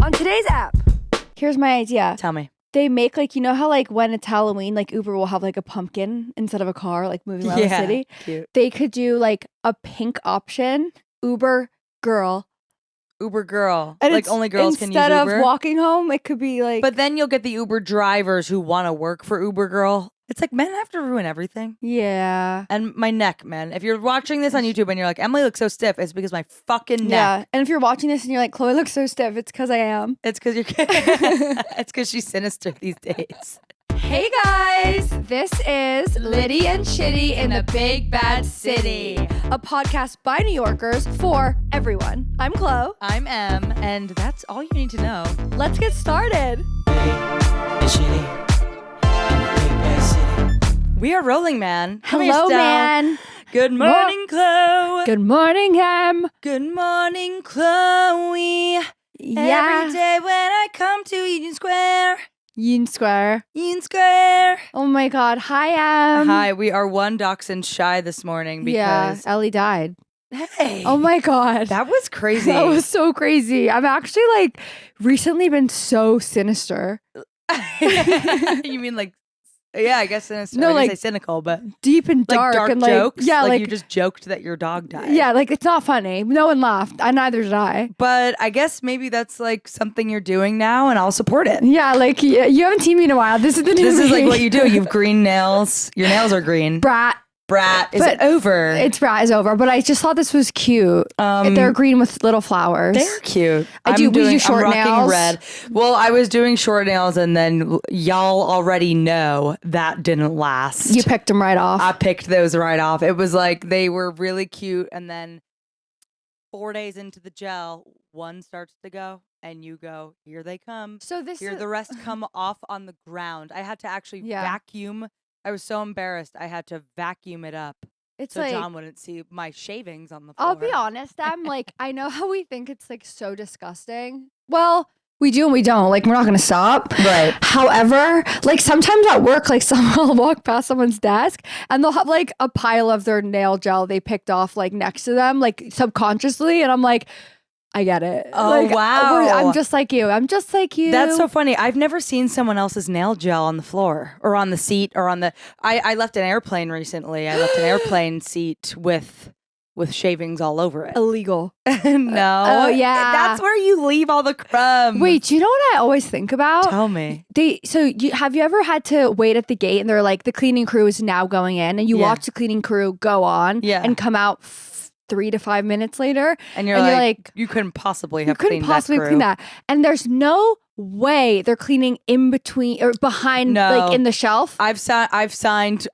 On today's app, here's my idea. Tell me. They make like, you know how like when it's Halloween, like Uber will have like a pumpkin instead of a car, like moving around the city. Cute. They could do like a pink option, Uber girl. Uber girl. And like only girls can use Uber. Instead of walking home, it could be like. But then you'll get the Uber drivers who want to work for Uber girl. It's like men have to ruin everything. Yeah. And my neck, man. If you're watching this on YouTube and you're like, Emily looks so stiff, it's because my fucking neck. Yeah. And if you're watching this and you're like, Chloe looks so stiff, it's because I am. It's because you're it's because she's sinister these days. Hey guys, this is Litty and Shitty in a Big Bad City, a podcast by New Yorkers for everyone. I'm Chloe. I'm Em, and that's all you need to know. Let's get started. We are rolling, man. Come here, Hello, Stell. man. Good morning, Chloe. Good morning, Em. Good morning, Chloe. Yeah. Every day when I come to Union Square. Union Square. Union Square. Oh my God. Hi, Em. Hi, we are one dachshund shy this morning Yeah, because... Ellie died. Hey. Oh my God. That was crazy. That was so crazy. I've actually like recently been so sinister. You mean like... Yeah, I guess sinister. No, I like say cynical, but deep and dark, like dark and like jokes. yeah, like you just joked that your dog died. yeah, like it's not funny. No one laughed. Neither did I. But I guess maybe that's like something you're doing now, and I'll support it. Yeah, like you haven't seen me in a while. This is the new This me. is like what you do. You have green nails. Your nails are green. Brat. Brat. Is But it over? It's brat is over. But I just thought this was cute. They're green with little flowers. They're cute. We do short I'm rocking nails. red. Well, I was doing short nails, and then y'all already know that didn't last. You picked them right off. I picked those right off. It was like they were really cute, and then 4 days into the gel, one starts to go, and you go, here they come. So this Here is the rest come off on the ground. I had to actually vacuum. I was so embarrassed. I had to vacuum it up. It's so like John wouldn't see my shavings on the floor. I'll be honest, I'm like I know how we think it's like so disgusting. Well, we do and we don't. Like we're not gonna stop. Right. However, like sometimes at work, like someone will walk past someone's desk and they'll have like a pile of their nail gel they picked off like next to them, like subconsciously, and I'm like, I get it. Oh, like, wow. I'm just like you. I'm just like you. That's so funny. I've never seen someone else's nail gel on the floor or on the seat or on the... I left an airplane recently. I left an airplane seat with shavings all over it. Illegal. No. Oh, yeah. That's where you leave all the crumbs. Wait, do you know what I always think about? Tell me. Have you ever had to wait at the gate and they're like, the cleaning crew is now going in, and you watch the cleaning crew go on and come out 3 to 5 minutes later, and you're like, you couldn't possibly have cleaned that. And there's no way they're cleaning in between or behind, like in the shelf. I've signed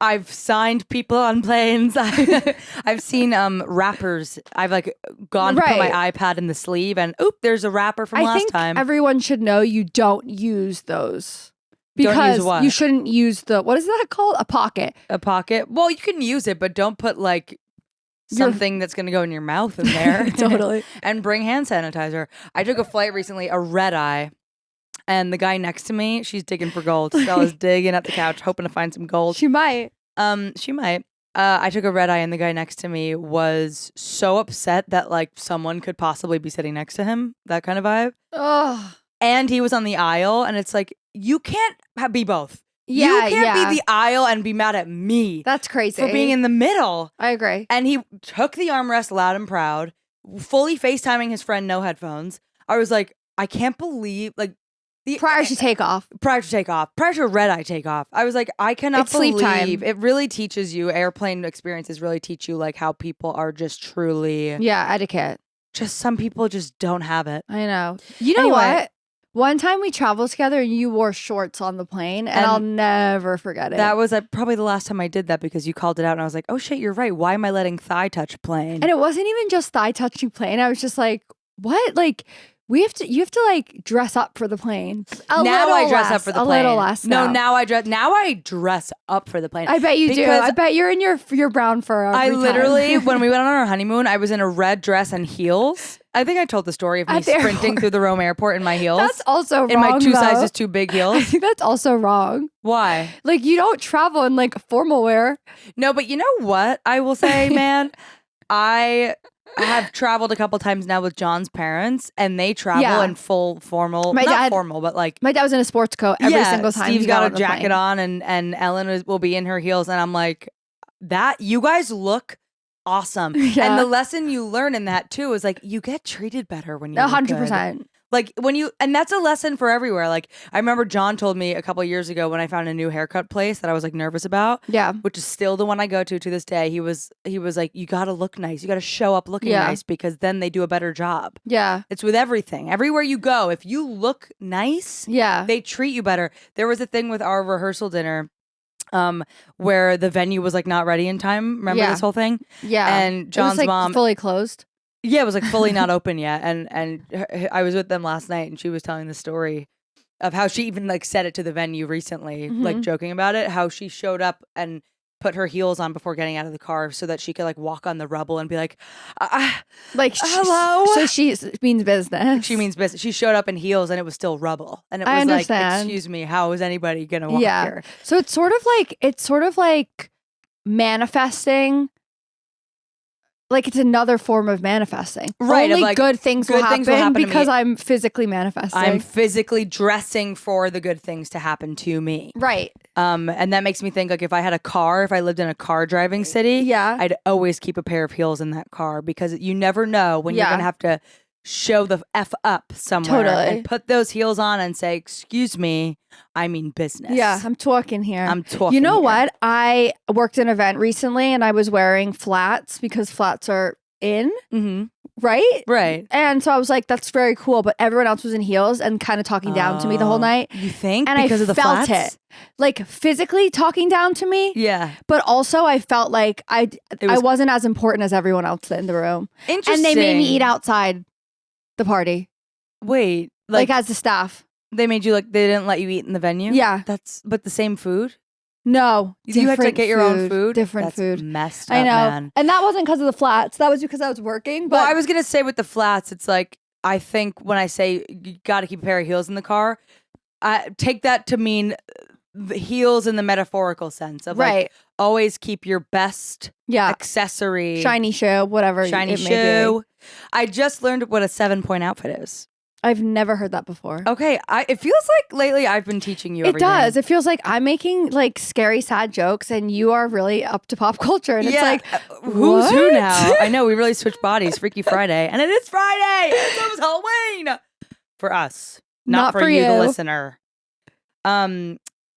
people on planes. I've seen wrappers. I've like gone to put my iPad in the sleeve, and there's a wrapper from last time. Everyone should know you don't use those. Because you shouldn't use what is that called? A pocket. A pocket. Well, you can use it, but don't put like something that's going to go in your mouth in there. Totally. And bring hand sanitizer. I took a flight recently, a red eye, and the guy next to me, she's digging for gold. Stella's digging at the couch, hoping to find some gold. She might. She might. I took a red eye, and the guy next to me was so upset that like someone could possibly be sitting next to him. That kind of vibe. Oh. And he was on the aisle, and it's like, you can't be both. Yeah, you can't be the aisle and be mad at me. That's crazy. For being in the middle. I agree. And he took the armrest loud and proud, fully FaceTiming his friend, no headphones. I was like, I can't believe, like, prior to takeoff. Prior to a red eye takeoff. I was like, I cannot believe. Sleep time. It really teaches you, airplane experiences really teach you like how people are just truly. Yeah, etiquette. Just some people just don't have it. I know. You know what? One time we traveled together and you wore shorts on the plane, and I'll never forget it. That was probably the last time I did that because you called it out, and I was like, oh shit, you're right. Why am I letting thigh touch plane? And it wasn't even just thigh touching plane. I was just like, what? Like, you have to like dress up for the plane. Now I dress up for the plane. A little less. No, now I dress up for the plane. I bet you do. I bet you're in your brown fur. I literally, when we went on our honeymoon, I was in a red dress and heels. I think I told the story of me sprinting through the Rome airport in my heels. That's also wrong. In my two sizes too big heels. I think that's also wrong. Why? Like, you don't travel in like formal wear. No, but you know what I will say, man? I I have traveled a couple times now with John's parents, and they travel in full formal, not formal, but like my dad was in a sports coat every single time. Steve's got a jacket on, and Ellen will be in her heels, and I'm like, that you guys look awesome. Yeah. And the lesson you learn in that too is like you get treated better when you 100%. Like when you, and that's a lesson for everywhere. Like I remember John told me a couple of years ago when I found a new haircut place that I was like nervous about. Yeah. Which is still the one I go to this day. He was like, you got to look nice. You got to show up looking nice because then they do a better job. Yeah. It's with everything. Everywhere you go, if you look nice, they treat you better. There was a thing with our rehearsal dinner where the venue was like not ready in time. Remember this whole thing? Yeah. And John's mom fully closed. Yeah, it was like fully not open yet. And I was with them last night and she was telling the story of how she even like said it to the venue recently, like joking about it, how she showed up and put her heels on before getting out of the car so that she could like walk on the rubble and be like hello. So she means business. She means business. She showed up in heels and it was still rubble. And it was like, excuse me, how is anybody going to walk here? So it's sort of like manifesting. Like it's another form of manifesting. Right. Only like, good things will happen because I'm physically manifesting. I'm physically dressing for the good things to happen to me. Right. And that makes me think like if I lived in a car driving city, I'd always keep a pair of heels in that car because you never know when you're going to have to show the F up somewhere and put those heels on and say, excuse me, I mean business. Yeah, I'm talking here. I'm talking You know here. what? I worked an event recently and I was wearing flats because flats are in, right? Right. And so I was like, that's very cool. But everyone else was in heels and kind of talking down to me the whole night. You think? And because I of the felt flats? it. Like physically talking down to me. Yeah. But also I felt like I wasn't as important as everyone else in the room. Interesting. And they made me eat outside the party. Wait. Like as the staff. They made you like, they didn't let you eat in the venue? Yeah. But the same food? No. You had to get your own food? Different That's food. Messed up, I know. man. And that wasn't because of the flats. That was because I was working. But well, I was going to say with the flats, it's like, I think when I say you got to keep a pair of heels in the car, I take that to mean the heels in the metaphorical sense of like, always keep your best accessory. Shiny shoe, whatever. Shiny shoe. I just learned what a 7-point outfit is. I've never heard that before. Okay. It feels like lately I've been teaching you everything. It does. It feels like I'm making like scary, sad jokes and you are really up to pop culture. And it's like, who's who now? I know we really switched bodies. Freaky Friday. And it is Friday. It's almost Halloween. For us. Not for you, the listener.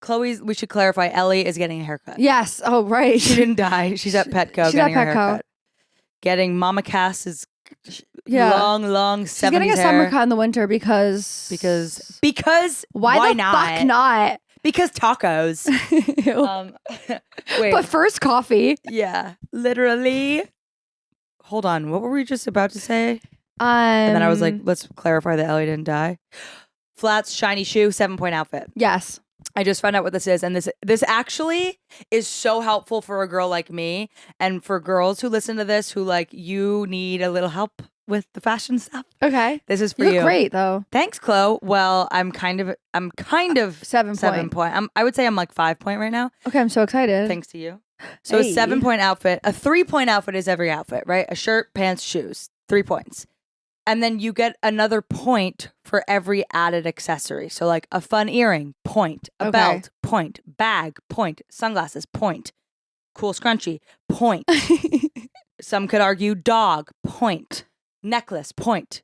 Chloe's, we should clarify, Ellie is getting a haircut. Yes. Oh, right. She didn't die. She's at Petco getting her haircut. Getting Mama Cass's long 70s She's getting a summer cut in the winter because why the fuck not? Because tacos. Wait. But first coffee. Yeah, literally. Hold on. What were we just about to say? And then I was like, let's clarify that Ellie didn't die. Flats, shiny shoe, 7-point outfit. Yes. I just found out what this is, and this actually is so helpful for a girl like me, and for girls who listen to this who like you need a little help with the fashion stuff. Okay, this is for you. Look great though. Thanks, Chloe. Well, I'm kind of 7 point. I would say I'm like 5 point right now. Okay, I'm so excited. Thanks to you. So a 7-point outfit, a 3-point outfit is every outfit, right? A shirt, pants, shoes, 3 points. And then you get another point for every added accessory. So like a fun earring, point. A belt, point. Bag, point. Sunglasses, point. Cool scrunchie, point. Some could argue dog, point. Necklace, point.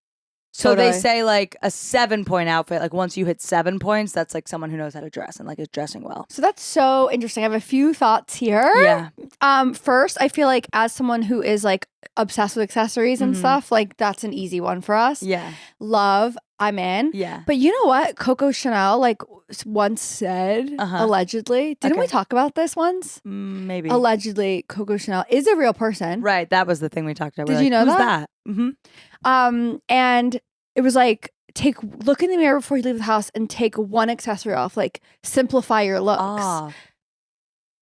So they say like a 7-point outfit, like once you hit 7 points, that's like someone who knows how to dress and like is dressing well. So that's so interesting. I have a few thoughts here. Yeah. First, I feel like as someone who is like obsessed with accessories and stuff, like that's an easy one for us. Yeah. Love, I'm in. Yeah. But you know what? Coco Chanel like once said, allegedly, didn't we talk about this once? Maybe. Allegedly, Coco Chanel is a real person. Right. That was the thing we talked about. Did you know who's that? Mm-hmm. And it was like, look in the mirror before you leave the house and take one accessory off. Like simplify your looks.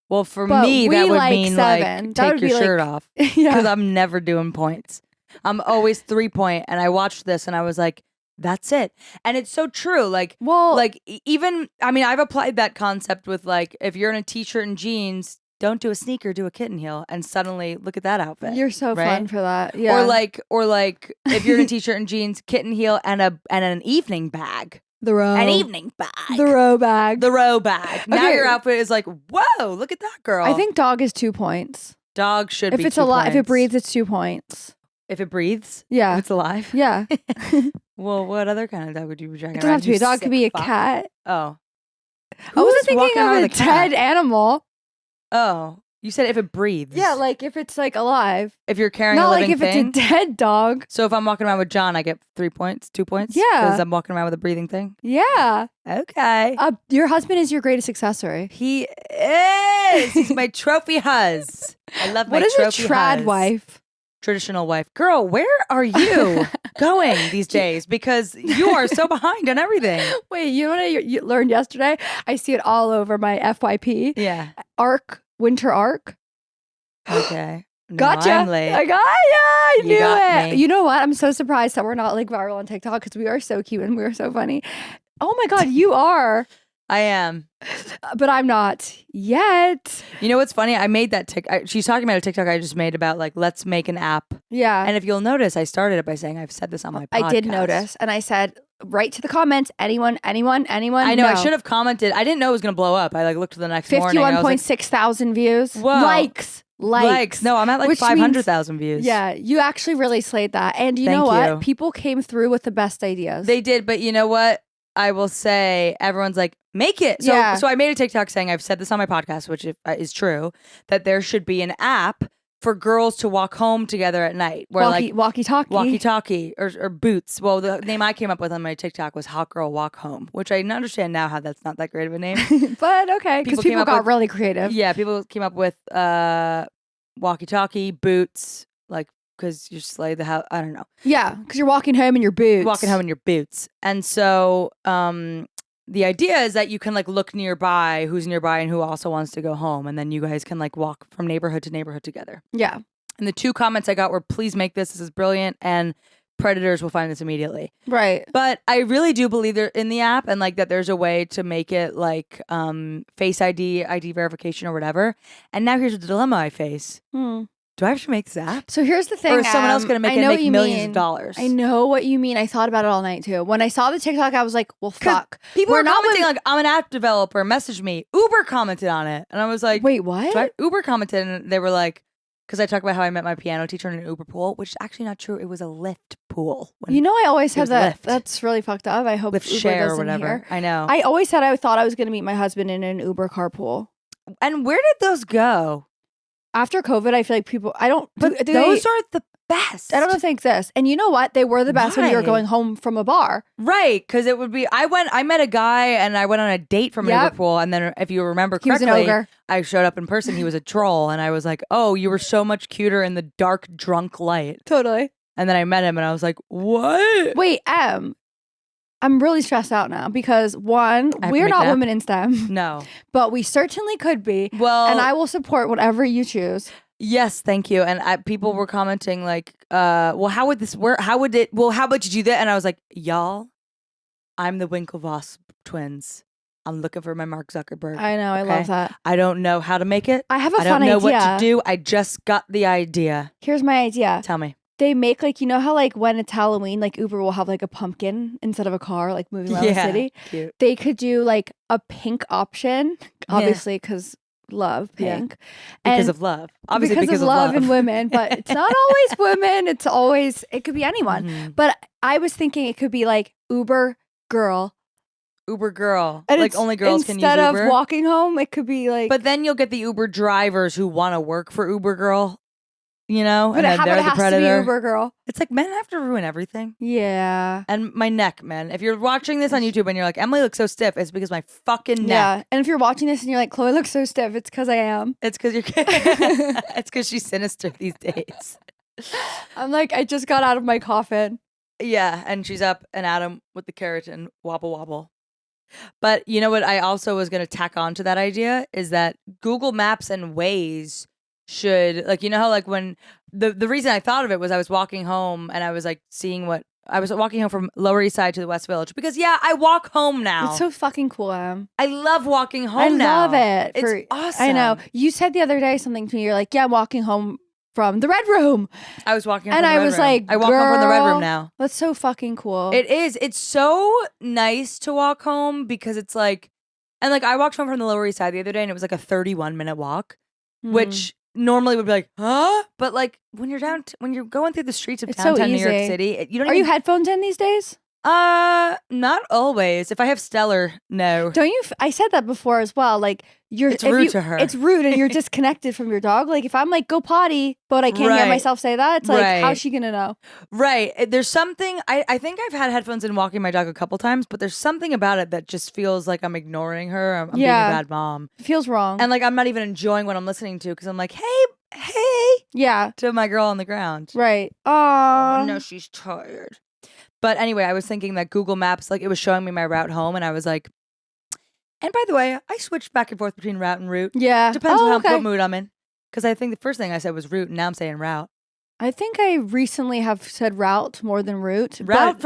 Well, for me, that would mean 7. like take your shirt off. Because I'm never doing points. I'm always 3-point. And I watched this and I was like, that's it. And it's so true. Like, even, I mean, I've applied that concept with like, if you're in a t-shirt and jeans, don't do a sneaker, do a kitten heel, and suddenly look at that outfit. You're so right? fun for that. Yeah. Or like if you're in a t-shirt and jeans, kitten heel, and an evening bag. The row. An evening bag. The row bag. The row bag. Now Okay. your outfit is like, whoa, look at that girl. I think dog is 2 points. Dog should If be it's 2 alive, if it points. breathes, it's 2 points. If it breathes? Yeah. If it's alive? Yeah. Well, what other kind of dog would you be dragging It doesn't around? have to be a dog. It could be a fuck? cat. Oh. I wasn't Who is walking thinking around of a with cat? dead animal. Oh. You said if it breathes. Yeah, like if it's like alive. If you're carrying Not a like living if thing. it's a dead dog. So if I'm walking around with John, I get 3 points, 2 points? Yeah. Because I'm walking around with a breathing thing? Yeah. Okay. Your husband is your greatest accessory. He is. He's my trophy huzz. I love my What is a trophy trad huzz. wife? Traditional wife. Girl, where are you going these days? Because you are so behind on everything. Wait, you know what you learned yesterday? I see it all over my FYP. Yeah. Winter arc. Okay. No, Gotcha. I'm late. I got ya. I You knew got it. me. You know what? I'm so surprised that we're not like viral on TikTok because we are so cute and we are so funny. Oh my God, you are. I am. But I'm not yet. You know what's funny? I made that she's talking about a TikTok I just made about like, let's make an app. Yeah. And if you'll notice, I started it by saying I've said this on my podcast. I did notice. And I said, write to the comments. Anyone. I know. No. I should have commented. I didn't know it was going to blow up. I like looked the next morning. 51.6 thousand views. Whoa. Likes. No, I'm at like Which 500,000 views. Yeah, you actually really slayed that. And you Thank know what? you. People came through with the best ideas. They did, but you know what? I will say everyone's like, make it. So, Yeah. so I made a TikTok saying, I've said this on my podcast, which is true, that there should be an app for girls to walk home together at night. Where walkie-talkie or boots. Well, the name I came up with on my TikTok was Hot Girl Walk Home, which I understand now how that's not that great of a name. But okay, because came people up got with- really creative. Yeah, people came up with walkie-talkie, boots, like, because you slay the house. I don't know. Yeah, because you're walking home in your boots. Walking home in your boots. And so the idea is that you can like look nearby who's nearby and who also wants to go home. And then you guys can like walk from neighborhood to neighborhood together. Yeah. And the 2 comments I got were, please make this. This is brilliant. And predators will find this immediately. Right. But I really do believe they're in the app and like that there's a way to make it like Face ID verification or whatever. And now here's the dilemma I face. Do I have to make this app? So here's the thing. Or is someone else going to make I it know make what you millions mean. of dollars? I know what you mean. I thought about it all night too. When I saw the TikTok, I was like, well, fuck. People We're are not commenting like, I'm an app developer. Message me. Uber commented on it. And I was like, wait, what? Uber commented and they were like, because I talked about how I met my piano teacher in an Uber pool, which is actually not true. It was a Lyft pool. You know, I always It had was that. Lyft. That's really fucked up. I hope Lyft Uber share or doesn't whatever. hear. I know. I always said I thought I was going to meet my husband in an Uber carpool. And where did those go? After COVID, I feel like people, I don't, But do those they, are the best. I don't know if they exist. And you know what? They were the best when you were Why? going home from a bar. Right, because it would be. I met a guy and I went on a date from an Yep. Uber pool, and then if you remember He was correctly, an ogre. I showed up in person. He was a troll, and I was like, "Oh, you were so much cuter in the dark, drunk light." Totally. And then I met him, and I was like, "What?" Wait, I'm really stressed out now because one, I have to we're make not an app? women in STEM, No. but we certainly could be. Well, And I will support whatever you choose. yes, thank you. And people were commenting like, "Well, how would this work? How would it? Well, how about you do that?" And I was like, "Y'all, I'm the Winklevoss twins. I'm looking for my Mark Zuckerberg. I know. I love Okay. that. I don't know how to make it. I have a I fun don't know idea. what to do. I just got the idea. Here's my idea. Tell me." They make like, you know how like when it's Halloween, like Uber will have like a pumpkin instead of a car, like moving around the city. Cute. They could do like a pink option, Yeah. obviously, because love Yeah. pink. Because And of love. Obviously because of love and women, but it's not always women. It's always, it could be anyone. Mhm. But I was thinking it could be like Uber girl. Uber girl. And Like it's- only girls can use instead Uber. of walking home, it could be like. But then you'll get the Uber drivers who want to work for Uber girl, you know? but and then it they're the has to be predator. Uber girl. It's like men have to ruin everything. Yeah. And my neck, man. If you're watching this on YouTube and you're like, Emily looks so stiff, it's because my fucking neck. Yeah. And if you're watching this and you're like, Chloe looks so stiff, it's because I am. It's because you're it's because she's sinister these days. I'm like, I just got out of my coffin. Yeah, and she's up and at him with the keratin wobble wobble. But you know what I also was going to tack on to that idea is that Google Maps and Waze should, like, you know how like when the reason I thought of it was I was walking home and I was like seeing what I was walking home from Lower East Side to the West Village because I walk home now. It's so fucking cool, Em. I love walking home now. I love it. It's awesome. I know. You said the other day something to me. You're like, yeah, I'm walking home from the Red Room. I was walking home and from the I Red was Room. like, I walk home from the Red Room now. That's so fucking cool. It is. It's so nice to walk home because it's like, and like I walked home from the Lower East Side the other day and it was like a 31-minute walk, which normally would be like, huh? But like when you're when you're going through the streets of downtown New York City, you don't. Are you headphones in these days? Not always. If I have Stellar, no. Don't you? I said that before as well. Like it's rude to her. It's rude, and you're disconnected from your dog. Like if I'm like go potty, but I can't hear myself say that, it's like how's she gonna know? Right. There's something. I think I've had headphones in walking my dog a couple times, but there's something about it that just feels like I'm ignoring her. I'm being a bad mom. It feels wrong, and like I'm not even enjoying what I'm listening to because I'm like, hey. To my girl on the ground. Right. Oh no, she's tired. But anyway, I was thinking that Google Maps, like it was showing me my route home, and I was like, and by the way, I switched back and forth between route and route. Yeah. Depends on what mood I'm in. Because I think the first thing I said was route, and now I'm saying route. I think I recently have said route more than route. Route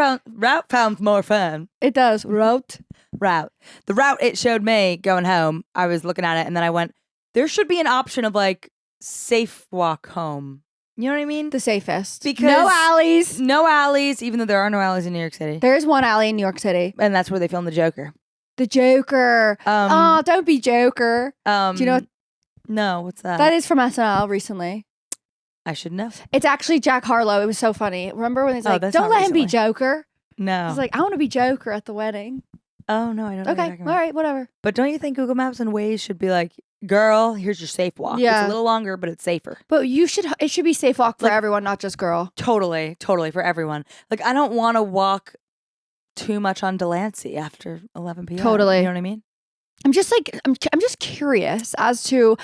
sounds more fun. It does. Route. The route it showed me going home, I was looking at it, and then I went, there should be an option of like safe walk home. You know what I mean? The safest. Because no alleys. No alleys, even though there are no alleys in New York City. There is one alley in New York City. And that's where they filmed The Joker. The Joker. Don't be Joker. Do you know? No, what's that? That is from SNL recently. I should know. It's actually Jack Harlow. It was so funny. Remember when he's like, don't let him be Joker? No. He's like, I want to be Joker at the wedding. Oh, no, I don't know. Okay, all right, whatever. But don't you think Google Maps and Waze should be like, girl, here's your safe walk. Yeah. It's a little longer, but it's safer. But it should be safe walk for everyone, not just girl. Totally for everyone. Like, I don't want to walk too much on Delancey after 11 p.m. Totally. You know what I mean? I'm just curious as to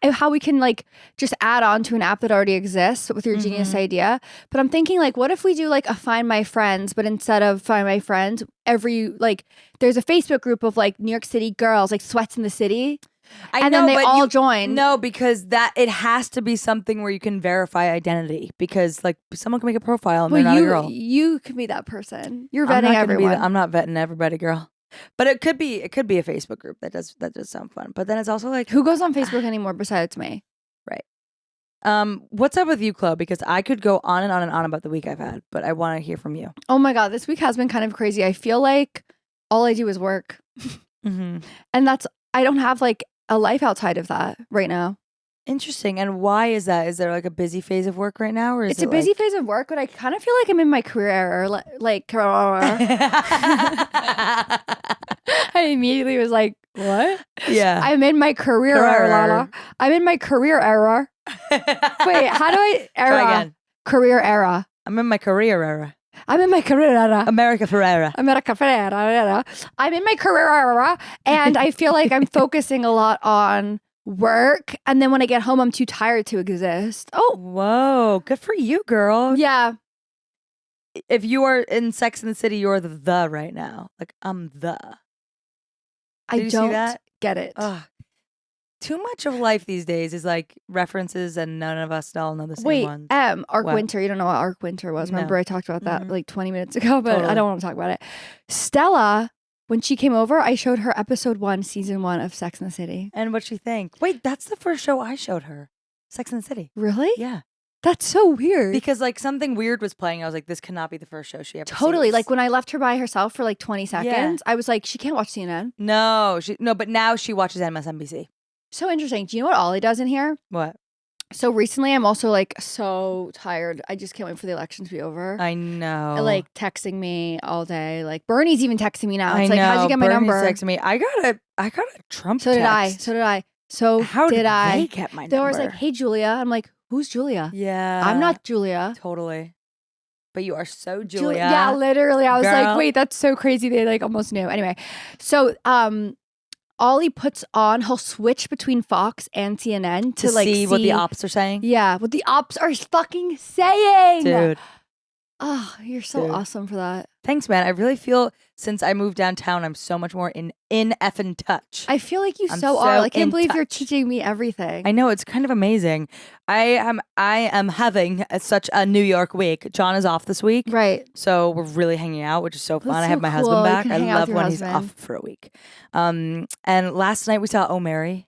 how we can like just add on to an app that already exists with your genius idea. But I'm thinking like, what if we do like a Find My Friends, but instead of Find My Friends, there's a Facebook group of like New York City girls, like Sweats in the City. Then they all join. No, because that it has to be something where you can verify identity. Because like someone can make a profile and they're not a girl. You could be that person. You're vetting everyone. I'm not vetting everybody, girl. But it could be a Facebook group that does sound fun. But then it's also like, who goes on Facebook anymore besides me? Right. What's up with you, Chloe? Because I could go on and on and on about the week I've had, but I want to hear from you. Oh my God, this week has been kind of crazy. I feel like all I do is work, and I don't have like a life outside of that right now. Interesting. And why is that? Is there like a busy phase of work right now, or is it's a busy phase of work? But I kind of feel like I'm in my career era. I immediately was like, "What?" Yeah, I'm in my career era. I'm in my career era. Wait, how do I era? Try again. Career era. I'm in my career era. I'm in my career era. America Ferrera. I'm in my career era, and I feel like I'm focusing a lot on work, and then when I get home, I'm too tired to exist. Oh, whoa! Good for you, girl. Yeah. If you are in Sex and the City, you're the right now. Like I'm the. I don't get it. Ugh. Too much of life these days is like references, and none of us all know the same ones. Arc Winter. You don't know what Arc Winter was. Remember I talked about that like 20 minutes ago, but I don't want to talk about it. Stella, when she came over, I showed her episode 1, season 1 of Sex and the City. And what'd she think? Wait, that's the first show I showed her. Sex and the City. Really? Yeah. That's so weird. Because like something weird was playing. I was like, this cannot be the first show she ever Totally. sees. Like when I left her by herself for like 20 seconds, I was like, she can't watch CNN. No, but now she watches MSNBC. So interesting. Do you know what Ollie does in here? What? So recently I'm also like so tired. I just can't wait for the election to be over. I know. Like texting me all day. Like Bernie's even texting me now. It's I like, how'd you get my Bernie's number? texting me. I got a Trump So text. did I. So how did I. They get my number? They were like, hey, Julia. I'm like, who's Julia? Yeah. I'm not Julia. Totally. But you are so Julia. Yeah, literally. I was Girl. like, wait, that's so crazy. They like almost knew. Anyway, so Ollie he'll switch between Fox and CNN to like see what the ops are saying. Yeah, what the ops are fucking saying. Dude. Oh, you're so Dude. awesome for that. Thanks, man. I really feel since I moved downtown, I'm so much more in effing touch. I feel like you I'm so are. so Like, I can't in believe you're touch. teaching me everything. I know, it's kind of amazing. I am having such a New York week. John is off this week. Right. So we're really hanging out, which is so fun. That's I have so my cool. husband You back. can I hang out with love your when he's husband. off for a week. And last night we saw Oh Mary.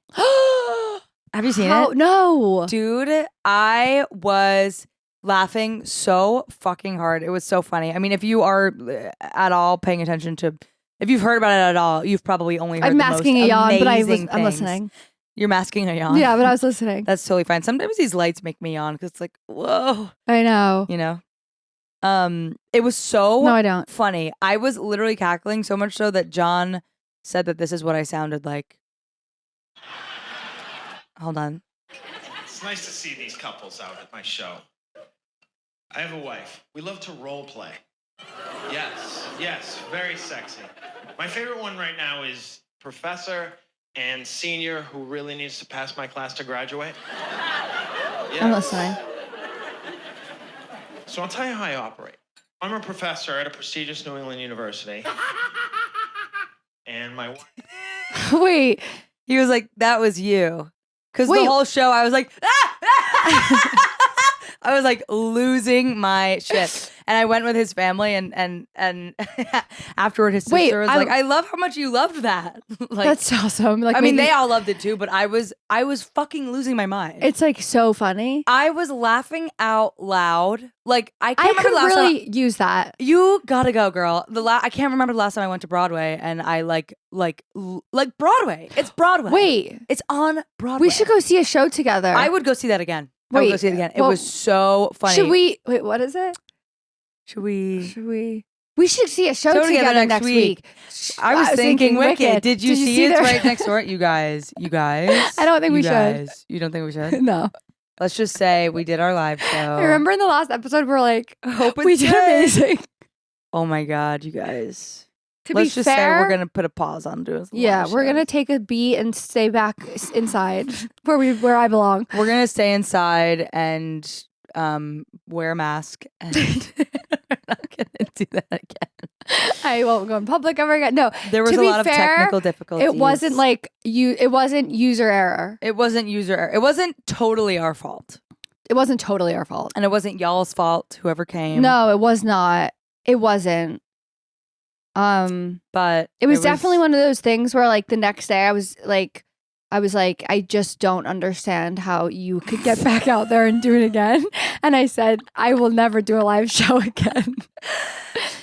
Have you seen it? No. Dude, I was laughing so fucking hard. It was so funny. I mean, if you are at all paying attention to, if you've heard about it at all, you've probably only heard I'm the masking most a yawn, but I'm amazing things. listening. You're masking a yawn? Yeah, but I was listening. That's totally fine. Sometimes these lights make me yawn because it's like, whoa. I know. You know? It was so No, I don't. funny. I was literally cackling so much so that John said that this is what I sounded like. Hold on. It's nice to see these couples out at my show. I have a wife. We love to role play. Yes, very sexy. My favorite one right now is professor and senior who really needs to pass my class to graduate. Yes. I'm listening. So I'll tell you how I operate. I'm a professor at a prestigious New England university. And my wife... Wait. He was like, that was you. Because the Wait. whole show, I was like, ah! I was like losing my shit. And I went with his family and afterward his sister was like, I love how much you loved that. Like, that's awesome. Like, I mean, they all loved it too, but I was fucking losing my mind. It's like so funny. I was laughing out loud. Like I can't I remember could the last really time. use that. You gotta go, girl. I can't remember the last time I went to Broadway and I like Broadway. It's Broadway. Wait. It's on Broadway. We should go see a show together. I would go see that again. I would go see it again. It well, was so funny. Should we? Wait, what is it? Should we? We should see a show together next week. I was thinking Wicked. Did you see it? It's right next door. You guys. I don't think we should. You don't think we should? No. Let's just say we did our live show. I remember in the last episode we're like, hope we did amazing. Oh my God, you guys. Let's just fair, say we're gonna put a pause on doing. Yeah, we're gonna take a beat and stay back inside where I belong. We're gonna stay inside and wear a mask, and we're not gonna do that again. I won't go in public ever again. No, there was a lot of technical difficulties. It wasn't like it wasn't user error. It wasn't user error. It wasn't totally our fault. It wasn't totally our fault, and it wasn't y'all's fault. Whoever came. No, it was not. It wasn't. But it was definitely one of those things where like the next day I was like, I just don't understand how you could get back out there and do it again. And I said, I will never do a live show again.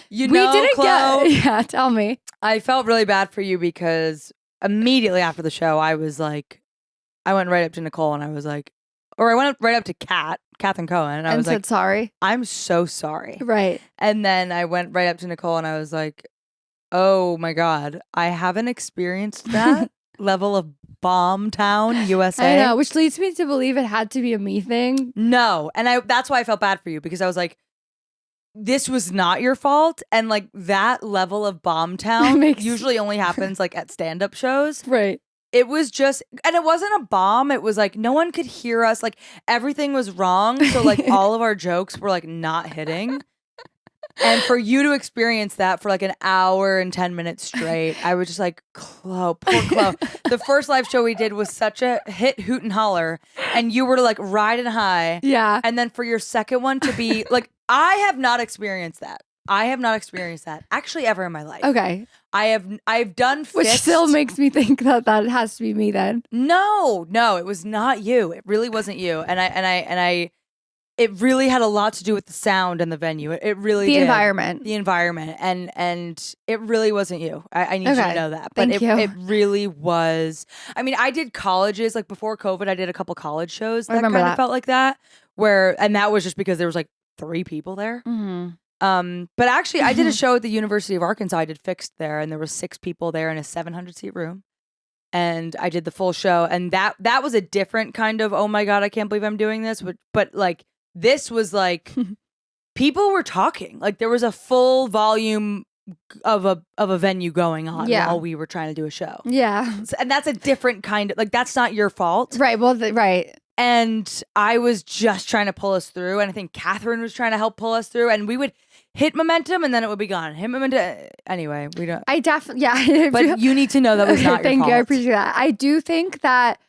Yeah, tell me. I felt really bad for you because immediately after the show, I was like, I went right up to Nicole and I was like, or I went right up to Catherine Cohen, and I was said, like, sorry. I'm so sorry. Right. And then I went right up to Nicole and I was like, oh my God, I haven't experienced that level of bomb town USA. I know, which leads me to believe it had to be a me thing. No. And that's why I felt bad for you, because I was like, this was not your fault. And like that level of bomb town usually only happens like at stand-up shows. Right. It was just, and it wasn't a bomb. It was like no one could hear us. Like everything was wrong. So like all of our jokes were like not hitting. And for you to experience that for like an hour and 10 minutes straight, I was just like, poor Chloe. The first live show we did was such a hit, hoot and holler. And you were like riding high. Yeah. And then for your second one to be like, I have not experienced that. Actually ever in my life. Okay. I've done fixed. Which still makes me think that has to be me then. No, it was not you. It really wasn't you. And I it really had a lot to do with the sound and the venue. It really did. The environment. And it really wasn't you. I need you to know that. But Thank you. It really was. I mean, I did colleges, like before COVID, I did a couple college shows that kind of felt like that. And that was just because there was like 3 people there. Mm-hmm. But actually I did a show at the University of Arkansas. I did fixed there, and there was 6 people there in a 700-seat room. And I did the full show, and that was a different kind of, oh my God, I can't believe I'm doing this. But like, this was like, people were talking. Like there was a full volume of a venue going on while we were trying to do a show. Yeah. And that's a different kind of, like, that's not your fault. Right. Well, right. And I was just trying to pull us through. And I think Catherine was trying to help pull us through. And we would hit momentum and then it would be gone. Hit momentum. Anyway, we don't. I definitely, yeah. But you need to know that was not your Thank fault. you. I appreciate that. I do think that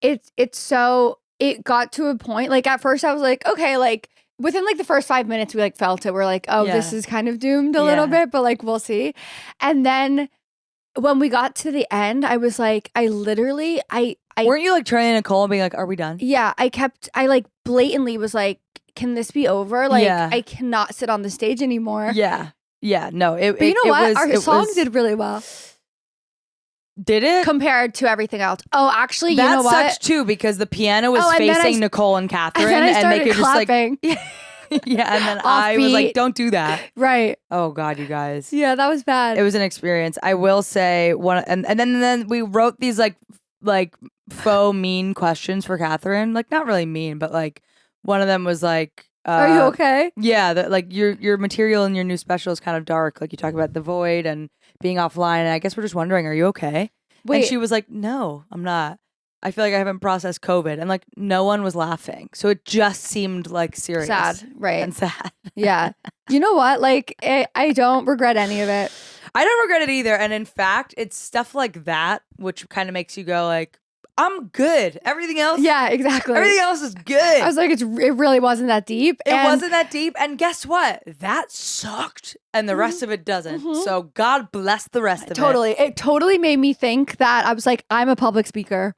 it got to a point, like at first I was like, okay, like within like the first 5 minutes we like felt it. We're like, oh, this is kind of doomed a little bit, but like we'll see. And then when we got to the end, I was like, I weren't you like turning to Nicole and being like, are we done? Yeah, I like blatantly was like, can this be over? Like I cannot sit on the stage anymore. Yeah. Yeah. No, but you know what? Our song did really well. Did it? Compared to everything else. Oh, actually, you that know what? That sucks too because the piano was facing Nicole and Catherine. And then I started they could clapping. Just like, yeah, and then I was like, don't do that. Right. Oh God, you guys. Yeah, that was bad. It was an experience. I will say and then we wrote these like faux mean questions for Catherine. Like not really mean, but like one of them was like, are you okay? Yeah, like your material in your new special is kind of dark. Like you talk about the void and being offline, and I guess we're just wondering, are you okay? Wait. And she was like, no, I'm not. I feel like I haven't processed COVID. And like no one was laughing. So it just seemed like serious. Sad, right. And sad. Yeah. You know what? Like I don't regret any of it. I don't regret it either. And in fact, it's stuff like that which kind of makes you go like, I'm good. Everything else. Yeah, exactly. Everything else is good. I was like, it really wasn't that deep. It wasn't that deep. And guess what? That sucked. And the rest of it doesn't. So God bless the rest of it. Totally. It totally made me think that I was like, I'm a public speaker.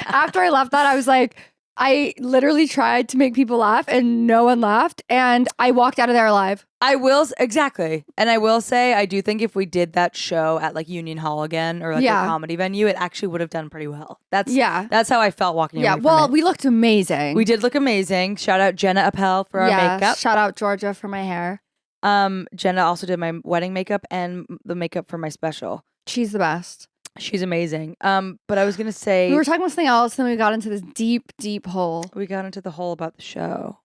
After I left that, I was like, I literally tried to make people laugh and no one laughed. And I walked out of there alive. Exactly. And I will say, I do think if we did that show at like Union Hall again or like a comedy venue, it actually would have done pretty well. That's how I felt walking away from it. We looked amazing. We did look amazing. Shout out Jenna Appel for our makeup. Shout out Georgia for my hair. Jenna also did my wedding makeup and the makeup for my special. She's the best. She's amazing. But I was gonna say we were talking about something else, and then we got into this deep, deep hole. We got into the hole about the show.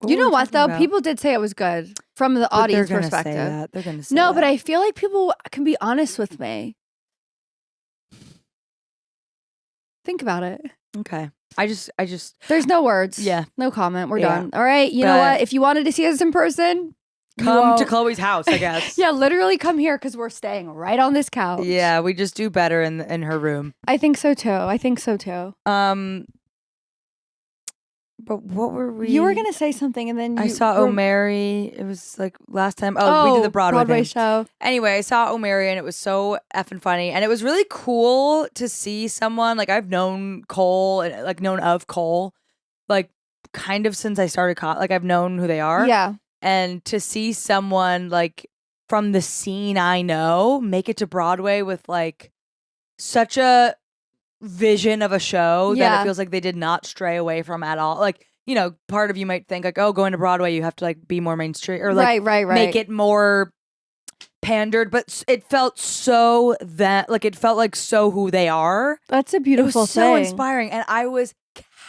You know what though? People did say it was good from the audience perspective. Say that. They're gonna say no, that. But I feel like people can be honest with me. Think about it. Okay. I just. There's no words. Yeah. No comment. We're done. All right. You know what? If you wanted to see us in person, come to Chloe's house, I guess. Yeah, literally come here because we're staying right on this couch. Yeah, we just do better in her room. I think so too. But what were we? You were gonna say something, and then I saw O'Mary. It was like last time. Oh, we did the Broadway show. Anyway, I saw O'Mary, and it was so effing funny, and it was really cool to see someone like I've known Cole and like known of Cole, like kind of since I started. Like I've known who they are. Yeah. And to see someone like from the scene I know make it to Broadway with like such a vision of a show that it feels like they did not stray away from at all. Like, you know, part of you might think like, oh, going to Broadway, you have to like be more mainstream or like right. make it more pandered. But it felt so it felt like so who they are. That's a beautiful thing. So inspiring. And I was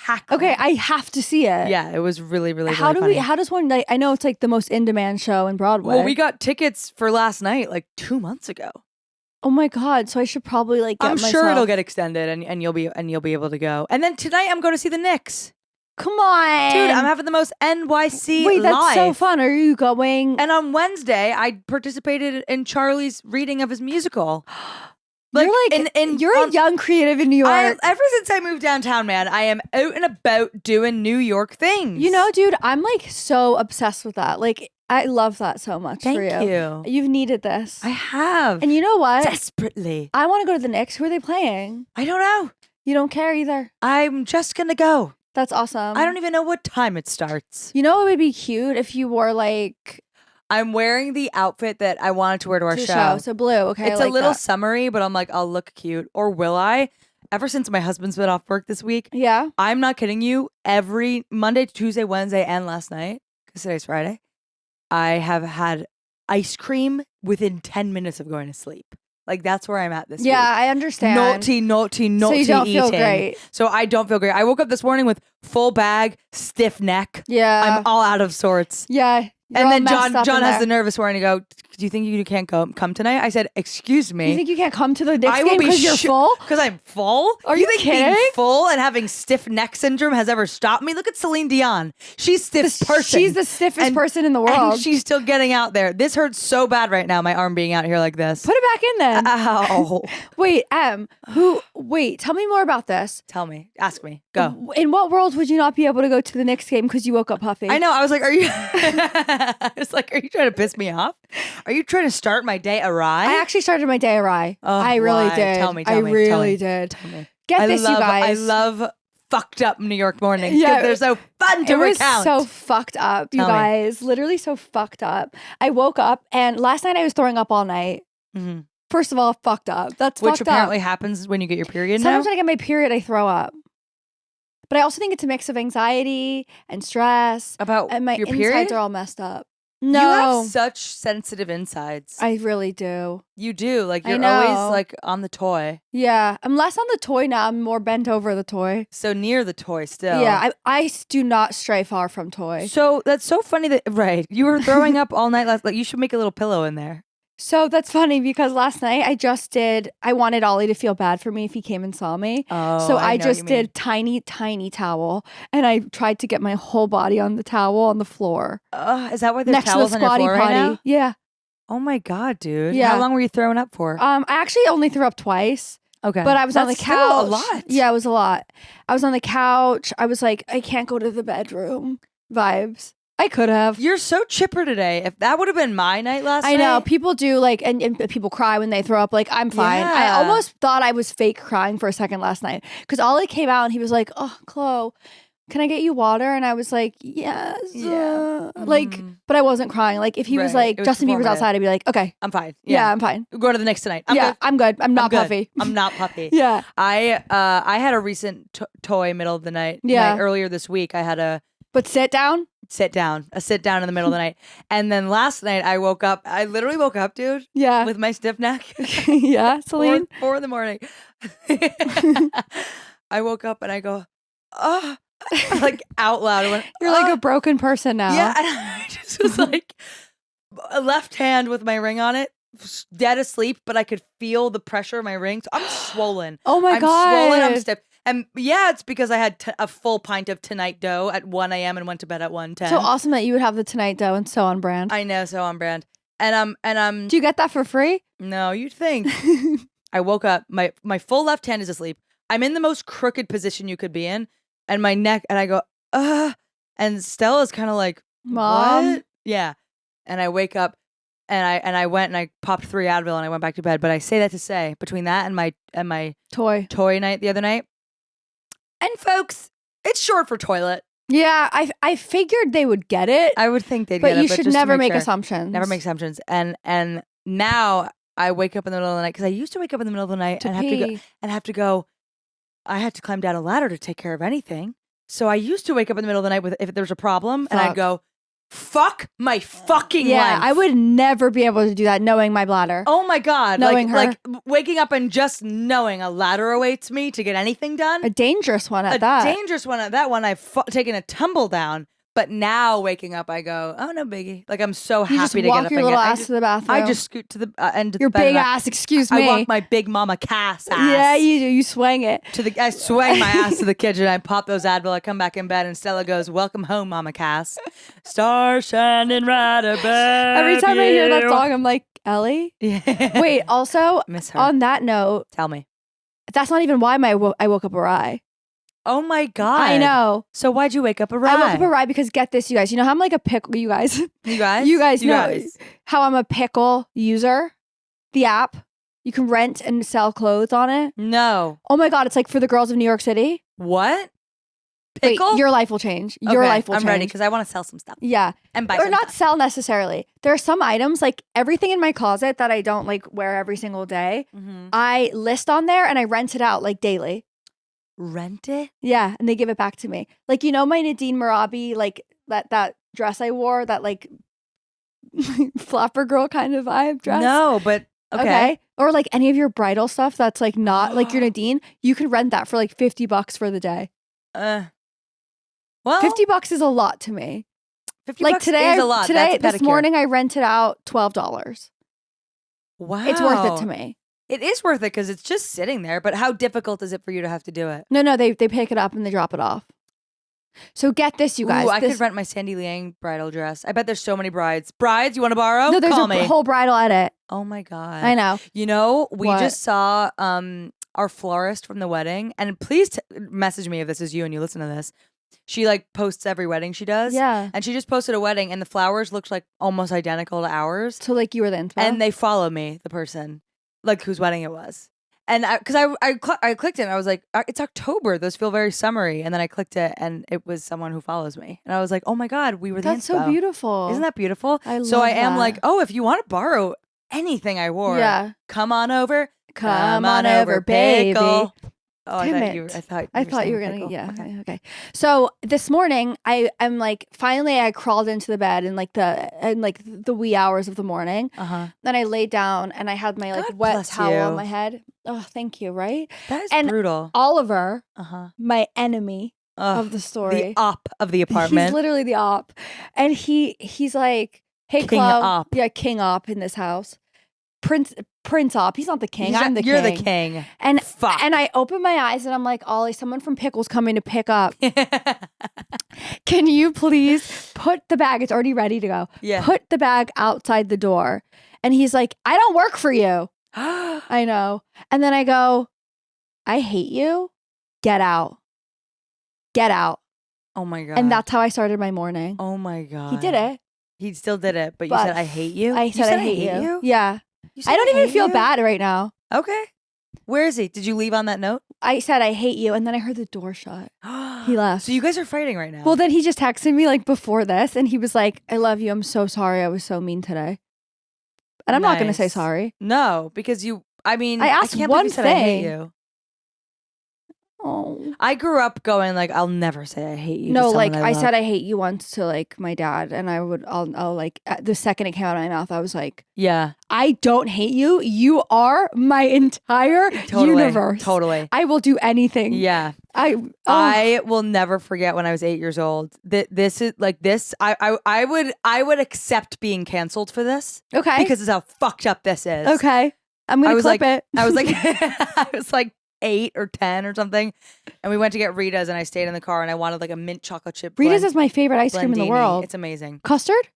cackling. Okay, I have to see it. Yeah, it was really, really, how really funny. How does one, like, I know it's like the most in-demand show in Broadway. Well, we got tickets for last night like 2 months ago. Oh my God. So I should probably like get I'm sure it'll get extended and you'll be able to go. And then tonight I'm going to see the Knicks. Come on. Dude, I'm having the most NYC Wait, that's live. so fun. Are you going? And on Wednesday, I participated in Charlie's reading of his musical. Like, you're a young creative in New York. Ever since I moved downtown, man, I am out and about doing New York things. You know, dude, I'm like so obsessed with that. Like, I love that so much for you. Thank you. You've needed this. I have. And you know what? Desperately. I want to go to the Knicks. Who are they playing? I don't know. You don't care either. I'm just going to go. That's awesome. I don't even know what time it starts. You know, it would be cute if you wore like... I'm wearing the outfit that I wanted to wear to our show. So blue, okay. It's a little summery, but I'm like, I'll look cute. Or will I? Ever since my husband's been off work this week. Yeah. I'm not kidding you. Every Monday, Tuesday, Wednesday, and last night, because today's Friday, I have had ice cream within 10 minutes of going to sleep. Like, that's where I'm at this week. Yeah, I understand. Naughty So you don't feel great. So I don't feel great. I woke up this morning with full bag, stiff neck. Yeah. I'm all out of sorts. Yeah. You're And all then messed up John in has there. the nervous one to go, do you think you can't come tonight? I said, excuse me. You think you can't come to the Knicks I will game be because you're full? Because I'm full? Are you think kidding? being full and having stiff neck syndrome has ever stopped me? Look at Celine Dion. She's stiff person. She's the stiffest person in the world. And she's still getting out there. This hurts so bad right now, my arm being out here like this. Put it back in then. Ow. Wait, wait, tell me more about this. Tell me. Ask me. Go. In what world would you not be able to go to the Knicks game because you woke up puffy? I know. I was like, are you are you trying to piss me off? Are you trying to start my day awry? I actually started my day awry. Oh, I really why? did. Tell me. I really did. Tell me. Get this, you guys. I love fucked up New York mornings. Yeah, They're so fun to recount. It was so fucked up, you Tell me. guys. Literally so fucked up. I woke up and last night I was throwing up all night. Mm-hmm. First of all, fucked up. That's Which fucked apparently up. happens when you get your period Sometimes now? when I get my period, I throw up. But I also think it's a mix of anxiety and stress. About And my your insides period? are all messed up. You No. have such sensitive insides. I really do. You do. Like I you're know. always like on the toy. Yeah. I'm less on the toy now. I'm more bent over the toy. So near the toy still. Yeah. I do not stray far from toy. So that's so funny that you were throwing up all night last. Like you should make a little pillow in there. So that's funny because last night I wanted Ollie to feel bad for me if he came and saw me. Oh, So I I know just what you mean. did tiny towel and I tried to get my whole body on the towel on the floor. Is that why there's Next to the towels on your squatty floor potty. right now? Yeah. Oh my god, dude! Yeah. How long were you throwing up for? I actually only threw up twice. Okay, But I was on the That's still couch. a lot. Yeah, it was a lot. I was on the couch. I was like, I can't go to the bedroom. Vibes. I could have. You're so chipper today. If that would have been my night last night, I know people do like, and people cry when they throw up. Like I'm fine. I Yeah. almost thought I was fake crying for a second last night because Ollie came out and he was like, "Oh, Chloe, can I get you water?" And I was like, "Yes." Yeah. Like, but I wasn't crying. Like if he was Right. like It was Justin Bieber's performative. outside, I'd be like, "Okay, I'm fine. yeah, I'm fine. We'll go to the Knicks tonight. I'm good. I'm not good. puffy." I'm not puffy. Yeah. I had a recent toy middle of the night. Yeah. Night earlier this week, I had a But sit down. sit down in the middle of the night, and then last night I woke up. I literally woke up, dude, Yeah. with my stiff neck. Yeah, Celine. 4 in the morning. I woke up and I go, oh, like out loud. I went, You're like a broken person now. yeah. And I just was like a left hand with my ring on it, dead asleep, but I could feel the pressure of my ring. So I'm swollen. Oh my I'm God. swollen. I'm stiff. And yeah, it's because I had a full pint of Tonight Dough at 1 a.m. and went to bed at 1:10. So awesome that you would have the Tonight Dough and so on brand. I know, so on brand. And Do you get that for free? no, you'd think. I woke up, my full left hand is asleep. I'm in the most crooked position you could be in, and my neck, and I go, and Stella's kind of like, Mom? what? Yeah. And I wake up and I went and I popped 3 Advil and I went back to bed. But I say that to say, between that and my Toy. toy night the other night, and folks, it's short for toilet. Yeah, I figured they would get it, I would think they'd but get it, you should just to never make sure. assumptions. Never make assumptions. And now I wake up in the middle of the night because I used to wake up in the middle of the night To and have to go. I had to climb down a ladder to take care of anything. So I used to wake up in the middle of the night with if there's a problem, and I'd Fuck. go, "Fuck my fucking Yeah, life." I would never be able to do that knowing my bladder. Oh my god! Knowing her. like waking up and just knowing a ladder awaits me to get anything done. A dangerous one at A that. dangerous one at that one. I've taken a tumble down, but now waking up, I go, "Oh no, biggie!" Like I'm so You happy just to get walk up your and little get. ass to the bathroom. I just scoot to the end of your the bed big and ass. Excuse me. I walk my big mama Cass ass. Yeah, you do. You swing it. I swang my ass to the kitchen. I pop those Advil. I come back in bed, and Stella goes, "Welcome home, Mama Cass. Star shining right above." Every time I hear that song, I'm like, Ellie. Yeah. Wait. Also, Miss her. on that note, Tell me. that's not even why I woke up awry. Oh my god. I know. So why'd you wake up awry? I woke up awry because get this, you guys. You know how I'm like a pickle. You guys. You guys. You guys know how I'm a pickle user. The app. You can rent and sell clothes on it. No. Oh my God. It's like for the girls of New York City. What? Wait, Pickle? your life will change. Your Okay, life will change. I'm ready because I want to sell some stuff Yeah. and buy Or some not stuff. sell necessarily. There are some items, like everything in my closet that I don't like wear every single day. Mhm. I list on there and I rent it out like daily. Rent it? Yeah. And they give it back to me. Like, you know, my Nadine Marabi, like that dress I wore, that like flapper girl kind of vibe dress. No, but okay. Or like any of your bridal stuff that's like not like your Nadine, you could rent that for like $50 for the day. Well, $50 is a lot to me. $50 Like today, is a lot. today, That's a this pedicure. morning, I rented out $12. Wow. It's worth it to me. It is worth it because it's just sitting there. But how difficult is it for you to have to do it? No, they pick it up and they drop it off. So get this, you guys. Ooh, I could rent my Sandy Liang bridal dress. I bet there's so many brides. Brides, you want to borrow? No, there's Call a me. whole bridal edit. Oh my God. I know. You know, we What? just saw our florist from the wedding. And please message me if this is you and you listen to this. She like posts every wedding she does. Yeah. And she just posted a wedding and the flowers looked like almost identical to ours. So like you were the inspo. And they follow me, the person, like whose wedding it was. And because I clicked it and I was like, it's October. Those feel very summery. And then I clicked it and it was someone who follows me. And I was like, oh my God, we were the That's so inspo. beautiful. Isn't that beautiful? I So love I am that. like, oh, if you want to borrow anything I wore, Yeah. come on over. Come on over, baby. pickle. Oh, Damn I thought you were gonna. pickle. Yeah. Okay. Okay. So this morning, I'm like, finally, I crawled into the bed in like the wee hours of the morning. Then I laid down and I had my like God wet bless towel you. on my head. Oh, thank you. Right. That is And brutal. Oliver, my enemy Ugh, of the story, the op of the apartment. he's literally the op, and he's like, hey, King Chloe. op. Yeah, king op in this house. Prince op. He's not the king. I'm the king. You're the king. And Fuck. and I open my eyes and I'm like, Ollie, someone from Pickle's coming to pick up. Can you please put the bag? It's already ready to go. Yeah. Put the bag outside the door. And he's like, I don't work for you. I know. And then I go, I hate you. Get out. Get out. Oh my God. And that's how I started my morning. Oh my God. He did it. He still did it, but you But said I hate you. I You said I hate you. Yeah. You said I don't even hate feel you? bad right now. Okay. Where is he? Did you leave on that note? I said I hate you. And then I heard the door shut. He left. So you guys are fighting right now. Well, then he just texted me like before this and he was like, I love you. I'm so sorry. I was so mean today. And I'm not going to say Nice. sorry. No, because I asked can't one believe you said I hate thing. you. Oh. I grew up going like, I'll never say I hate you. to No, someone like I said love. I hate you once to like my dad and I'll like the second it came out of my mouth, I was like, Yeah. I don't hate you. You are my entire Totally. universe. Totally. I will do anything. Yeah. I will never forget when I was 8 years old. This is like this. I would accept being canceled for this. Okay. Because it's how fucked up this is. Okay. I'm going to clip it. I was like, I was like 8 or 10 or something, and we went to get Rita's, and I stayed in the car, and I wanted like a mint chocolate chip. Rita's is my favorite ice cream in the Blendini. world. It's amazing. Custard?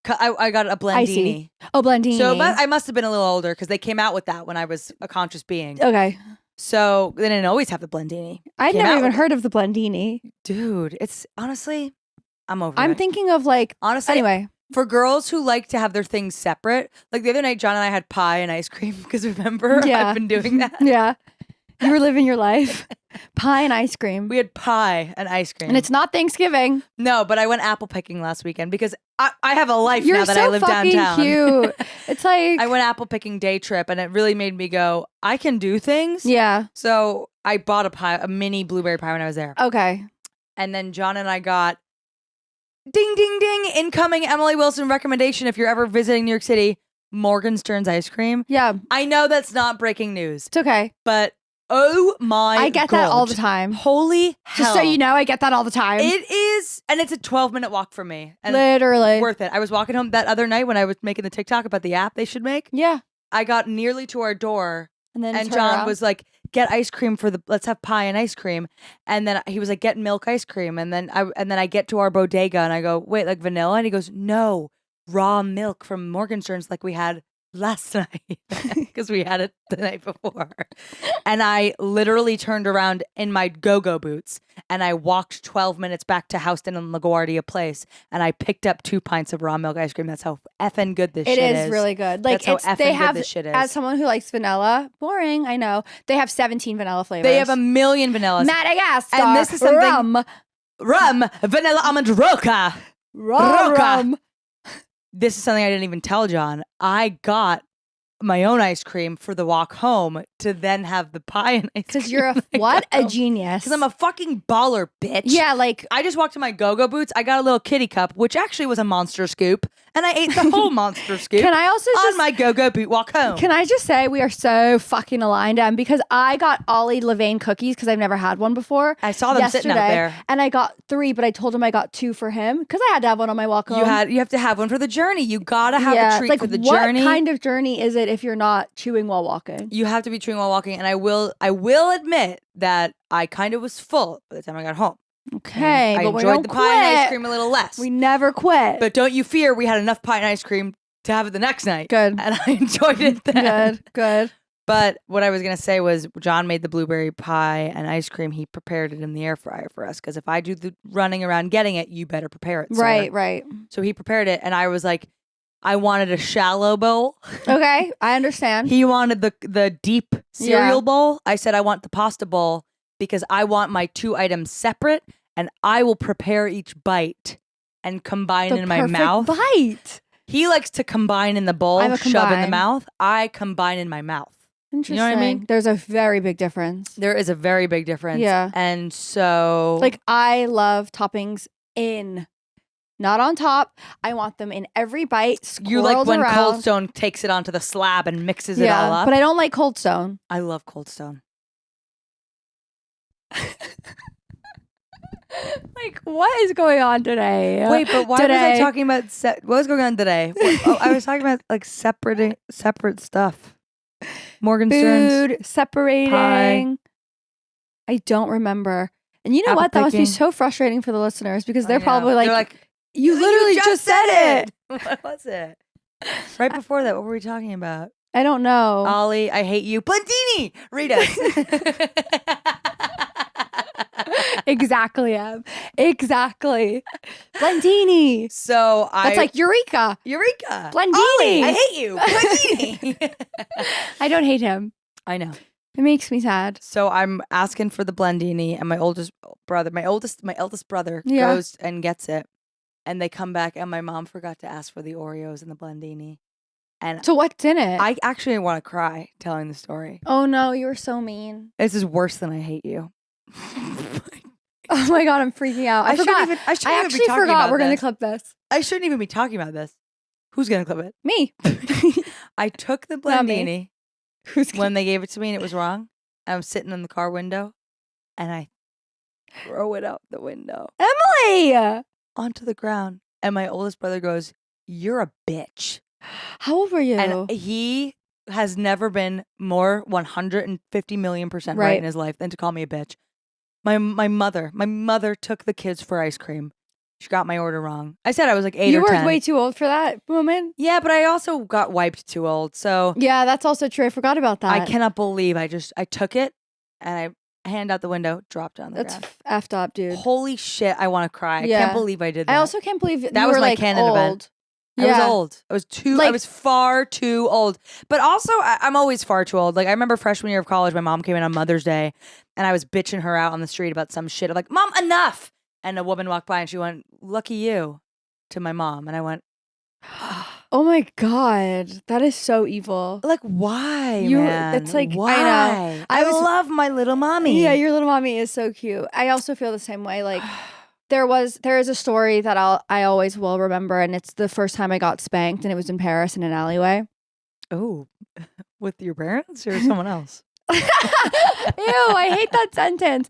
I got a blendini. Icy. Oh, blendini. So I must have been a little older because they came out with that when I was a conscious being. Okay. So they didn't always have the blendini. I'd Came never out even with heard of the blendini. Dude, it's honestly, I'm over I'm it. thinking of like, Honestly, anyway. for girls who like to have their things separate, like the other night, John and I had pie and ice cream because remember, Yeah. I've been doing that. Yeah. You were living your life. Pie and ice cream. We had pie and ice cream. And it's not Thanksgiving. No, but I went apple picking last weekend because I have a life You're now that so I live fucking downtown. cute. It's like, I went apple picking day trip and it really made me go, I can do things. yeah. So I bought a mini blueberry pie when I was there. Okay. And then John and I got ding, ding, ding, incoming Emily Wilson recommendation if you're ever visiting New York City, Morgenstern's ice cream. Yeah. I know that's not breaking news, It's okay. but oh my I get God. that all the time. Holy hell. Just so you know, I get that all the time. It is, and it's a 12-minute walk from me. And Literally. worth it. I was walking home that other night when I was making the TikTok about the app they should make. Yeah. I got nearly to our door And then and turn John around. was like, get ice cream let's have pie and ice cream. And then he was like, get milk ice cream. And then I get to our bodega and I go, wait, like vanilla? And he goes, no, raw milk from Morgenstern's like we had last night because we had it the night before. And I literally turned around in my go-go boots and I walked 12 minutes back to Houston and LaGuardia Place and I picked up 2 pints of raw milk ice cream. That's how effing good this shit is. It is really good. Like, That's how effing they good have, this shit is. as someone who likes vanilla, boring, I know, they have 17 vanilla flavors. They have a million vanillas. Madagascar, And this is something- rum, Rum, vanilla almond roca. raw Roca. rum. This is something I didn't even tell John. I got my own ice cream for the walk home to then have the pie and ice cream. Because you're a genius. Because I'm a fucking baller, bitch. Yeah, like I just walked to my go-go boots. I got a little kitty cup, which actually was a monster scoop, and I ate the whole monster scoop. Can I also on my go-go boot walk home? Can I just say we are so fucking aligned, because I got Ollie Levain cookies because I've never had one before. I saw them sitting out there, and I got 3, but I told him I got 2 for him because I had to have one on my walk home. You have to have one for the journey. You gotta have a treat for the journey. What kind of journey is it if you're not chewing while walking? You have to be chewing while walking, and I will admit that I kind of was full by the time I got home. Okay, and but I enjoyed the pie and ice cream a little less. We never quit. But don't you fear, we had enough pie and ice cream to have it the next night. Good. And I enjoyed it then. Good. But what I was going to say was John made the blueberry pie and ice cream. He prepared it in the air fryer for us. Because if I do the running around getting it, you better prepare it. Right. So he prepared it. And I was like, I wanted a shallow bowl. Okay, I understand. He wanted the deep cereal bowl. I said, I want the pasta bowl because I want my 2 items separate. And I will prepare each bite and combine in my mouth. Bite. He likes to combine in the bowl, shove in the mouth. I combine in my mouth. Interesting. You know what I mean? There's a very big difference. There is a very big difference. Yeah. And so... Like, I love toppings in, not on top. I want them in every bite. You like when around. Cold Stone takes it onto the slab and mixes it all up? But I don't like Cold Stone. I love Cold Stone. Like, what is going on today? Wait, but why was I talking about... what was going on today? I was talking about, like, separate stuff. Morgan Stern's food, separating. pie. I don't remember. And you know Apple what? That must be picking. so frustrating for the listeners because they're probably They're like, you literally just said it. What was it? Right before that, what were we talking about? I don't know. Ollie, I hate you. Blendini! Read us. Exactly, Em. Exactly. Blendini. So That's like Eureka. Blendini. Ollie, I hate you. Blendini. I don't hate him. I know. It makes me sad. So I'm asking for the Blendini, and my eldest brother goes and gets it, and they come back, and my mom forgot to ask for the Oreos and the Blendini. And So what's in it? I actually want to cry telling the story. Oh no, you were so mean. This is worse than I hate you. Oh my god, I'm freaking out. I actually forgot we're gonna clip this. I shouldn't even be talking about this. Who's gonna clip it? Me. I took the Not me. Blendini when they gave it to me and it was wrong. I was sitting in the car window and I throw it out the window Emily! onto the ground. And my oldest brother goes, "You're a bitch." How old were you? And he has never been more 150 million% right in his life than to call me a bitch. My mother took the kids for ice cream. She got my order wrong. I said I was like 8 you or 10. You were way too old for that moment. Yeah, but I also got wiped too old. So yeah, that's also true. I forgot about that. I cannot believe I took it and I hand out the window, dropped on the ground. That's effed up, dude. Holy shit, I want to cry. I can't believe I did that. I also can't believe that you was were my like canon old. event. I was old. I was far too old. But also, I'm always far too old. Like, I remember freshman year of college, my mom came in on Mother's Day, and I was bitching her out on the street about some shit. I'm like, "Mom, enough!" And a woman walked by, and she went, "Lucky you," to my mom. And I went, "Oh my god, that is so evil." Like, why, man? It's like, why? I know. I love my little mommy. Yeah, your little mommy is so cute. I also feel the same way. Like, there is a story that I always will remember, and it's the first time I got spanked, and it was in Paris in an alleyway. Oh, with your parents or someone else? Ew, I hate that sentence.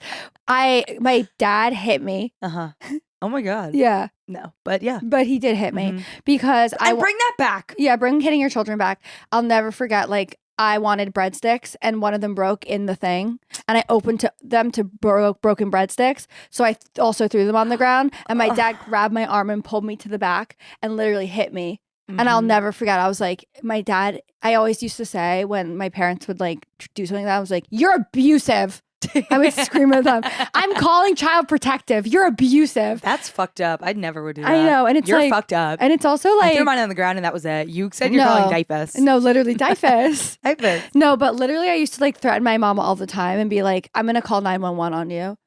My dad hit me. Oh my god. Yeah. No, but yeah. But he did hit me because I bring that back. Yeah, bring hitting your children back. I'll never forget. Like, I wanted breadsticks, and one of them broke in the thing, and I opened them to broken breadsticks. So I also threw them on the ground, and my dad grabbed my arm and pulled me to the back and literally hit me. And I'll never forget. I was like, my dad, I always used to say when my parents would like do something like that, I was like, "You're abusive." I would scream at them. "I'm calling Child Protective. You're abusive." That's fucked up. I never would do that. I know. And it's you're fucked up. And it's also like, I threw mine on the ground and that was it. You said you're calling Dyfus. No, literally Dyfus. Dyfus. No, but literally I used to like threaten my mom all the time and be like, "I'm going to call 911 on you."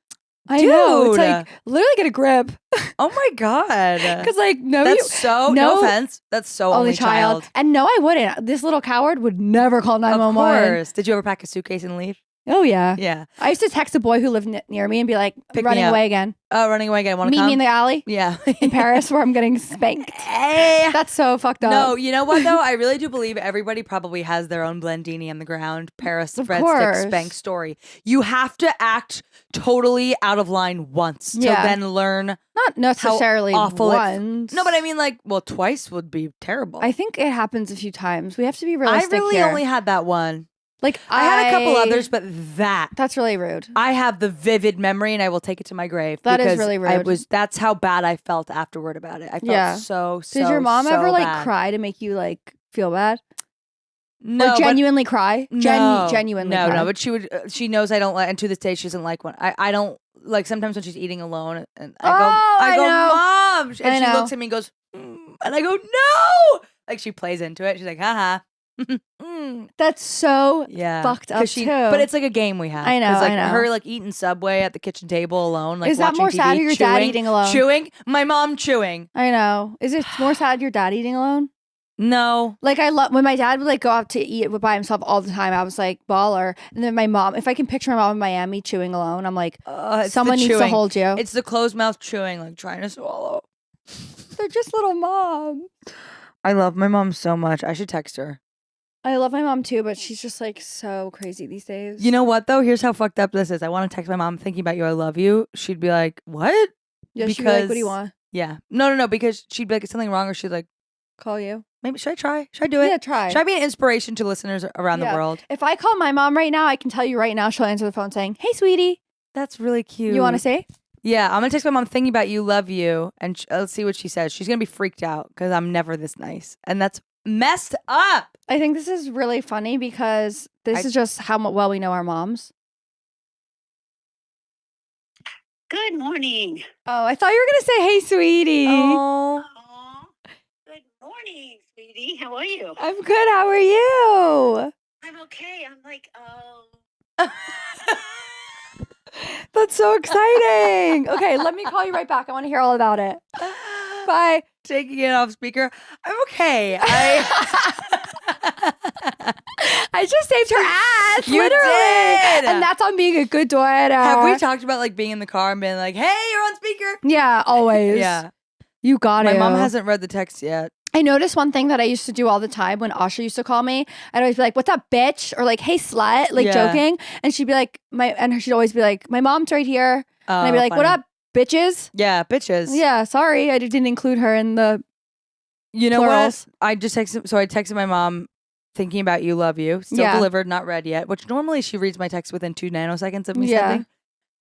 I know. It's Dude. like literally get a grip. Oh my God. Because like no, That's so, no offense. That's so only child. And no, I wouldn't. This little coward would never call 911. Of course. Did you ever pack a suitcase and leave? Oh yeah. Yeah. I used to text a boy who lived near me and be like, Pick me running up. away again. Oh, running away again. Want to Meet come? me in the alley Yeah. in Paris where I'm getting spanked. Hey. That's so fucked up. No, you know what though? I really do believe everybody probably has their own Blendini on the ground, Paris Of breadstick course. spank story. You have to act totally out of line once to Yeah. then learn. Not necessarily awful it- once. No, but I mean like, well, twice would be terrible. I think it happens a few times. We have to be I realistic really here. only had that one. Like I had a couple others, but that that's really rude. I have the vivid memory, and I will take it to my grave. That is because really rude. That's how bad I felt afterward about it. I felt Yeah. so. Did your mom so ever like bad. cry to make you like feel bad? No, Or genuinely cry? no, Genuinely no, cry. no. But she would. She knows I don't like, and to this day she doesn't like when I don't like. Sometimes when she's eating alone, and I I go, know. Mom, and I she know. looks at me and goes, and I go, no. Like she plays into it. She's like, haha. That's so Yeah, fucked up 'Cause too. But it's like a game we have. I know, 'Cause, like, I know. her like eating Subway at the kitchen table alone. Like Is that watching more TV, sad or your dad chewing- eating alone? Chewing. My mom chewing. I know. Is it more sad your dad eating alone? No. Like I love when my dad would like go out to eat by himself all the time. I was like baller, and then my mom. If I can picture my mom in Miami chewing alone, I'm like, It's someone the needs to chewing. hold you. It's the closed mouth chewing, like trying to swallow. They're just little moms. I love my mom so much. I should text her. I love my mom too, but she's just like so crazy these days. You know what though? Here's how fucked up this is. I want to text my mom thinking about you. I love you. She'd be like, what? Yeah, she'd be like, what do you want? Yeah. No. Because she'd be like, is something wrong? Or she'd like, Call you? maybe should I try? Should I do it? Yeah, try. Should I be an inspiration to listeners around the Yeah. world? If I call my mom right now, I can tell you right now, she'll answer the phone saying, "Hey, sweetie, That's really cute. you want to say?" Yeah, I'm gonna text my mom thinking about you, love you, and let's see what she says. She's gonna be freaked out because I'm never this nice, and that's messed up. I think this is really funny because this is just how well we know our moms. Good morning. Oh, I thought you were gonna say, "Hey, sweetie." Oh, Aw. Good morning, sweetie. How are you? I'm good. How are you? I'm okay. I'm like, oh. That's so exciting. Okay, let me call you right back. I want to hear all about it. Bye. taking it off speaker. I'm okay. I just saved her ass. You literally. did. And that's on being a good daughter. Have we talked about like being in the car and being like, "Hey, you're on speaker"? Yeah, always. Yeah. You got it. My mom hasn't read the text yet. I noticed one thing that I used to do all the time when Asha used to call me. I'd always be like, "What's up, bitch?" Or like, "Hey, slut," like Yeah. joking. And she'd be like, she'd always be like, "My mom's right here." And I'd be like, "What up, bitches?" Yeah, bitches. Yeah, sorry, I didn't include her in the You know plurals. what? I just texted. So I texted my mom, thinking about you, love you. Still Yeah. delivered, not read yet. Which normally she reads my text within 2 nanoseconds of me Yeah.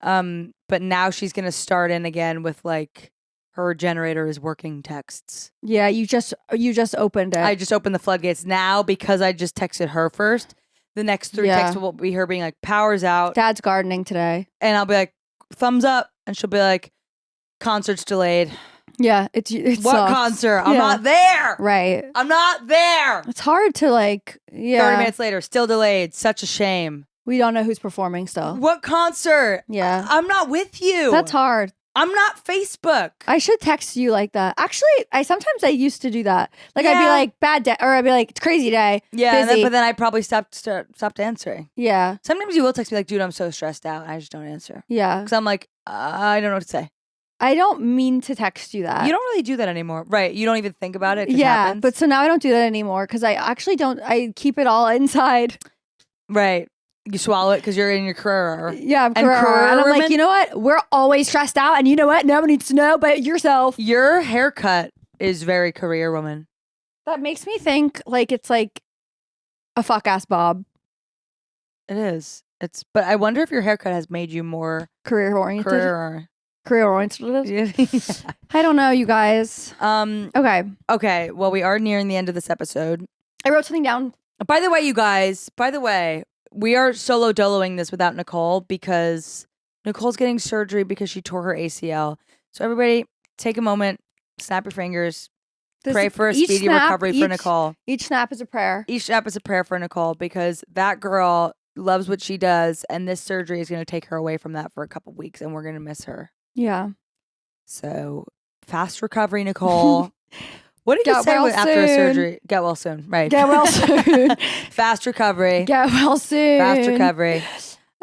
sending. But now she's gonna start in again with like her generator is working texts. Yeah, you just opened it. I just opened the floodgates now because I just texted her first. The next 3 Yeah. texts will be her being like, "Power's out," Dad's gardening today. and I'll be like, "Thumbs up," and she'll be like, "Concert's delayed." Yeah, it's What sucks. concert? I'm Yeah. not there. Right. I'm not there. It's hard to like. 30 Yeah, minutes later, still delayed. Such a shame. we don't know who's performing still. What concert? Yeah, I'm not with you. that's hard. I'm not Facebook. I should text you like that. Actually, I sometimes used to do that. Like I'd be Yeah. like bad day, or I'd be like it's crazy day. Yeah, busy. but then I probably stopped answering. Yeah, Sometimes you will text me like, "Dude, I'm so stressed out." I just don't answer yeah. because I'm like, I don't know what to say. I don't mean to text you that. You don't really do that anymore, right? You don't even think about it. It just yeah, happens. but so now I don't do that anymore because I actually don't. I keep it all inside. right, you swallow it because you're in your career. Yeah, I'm And career and I'm women? like, you know what? We're always stressed out, and you know what? No one needs to know but yourself. Your haircut is very career woman. That makes me think like it's like a fuck ass bob, It is. But I wonder if your haircut has made you more career oriented. Career oriented. Yeah. I don't know, you guys. Okay, Okay. Well, we are nearing the end of this episode. I wrote something down. By the way, you guys, we are solo doloing this without Nicole because Nicole's getting surgery because she tore her ACL. So everybody take a moment, snap your fingers, pray for a each speedy snap, recovery for each- Nicole. Each snap is a prayer. Each snap is a prayer for Nicole because that girl loves what she does, and this surgery is going to take her away from that for a couple weeks, and we're going to miss her. Yeah. So fast recovery, Nicole. What did you Get say well after a soon. surgery? Get well soon, right? Get well soon. Fast recovery. Get well soon. Fast recovery.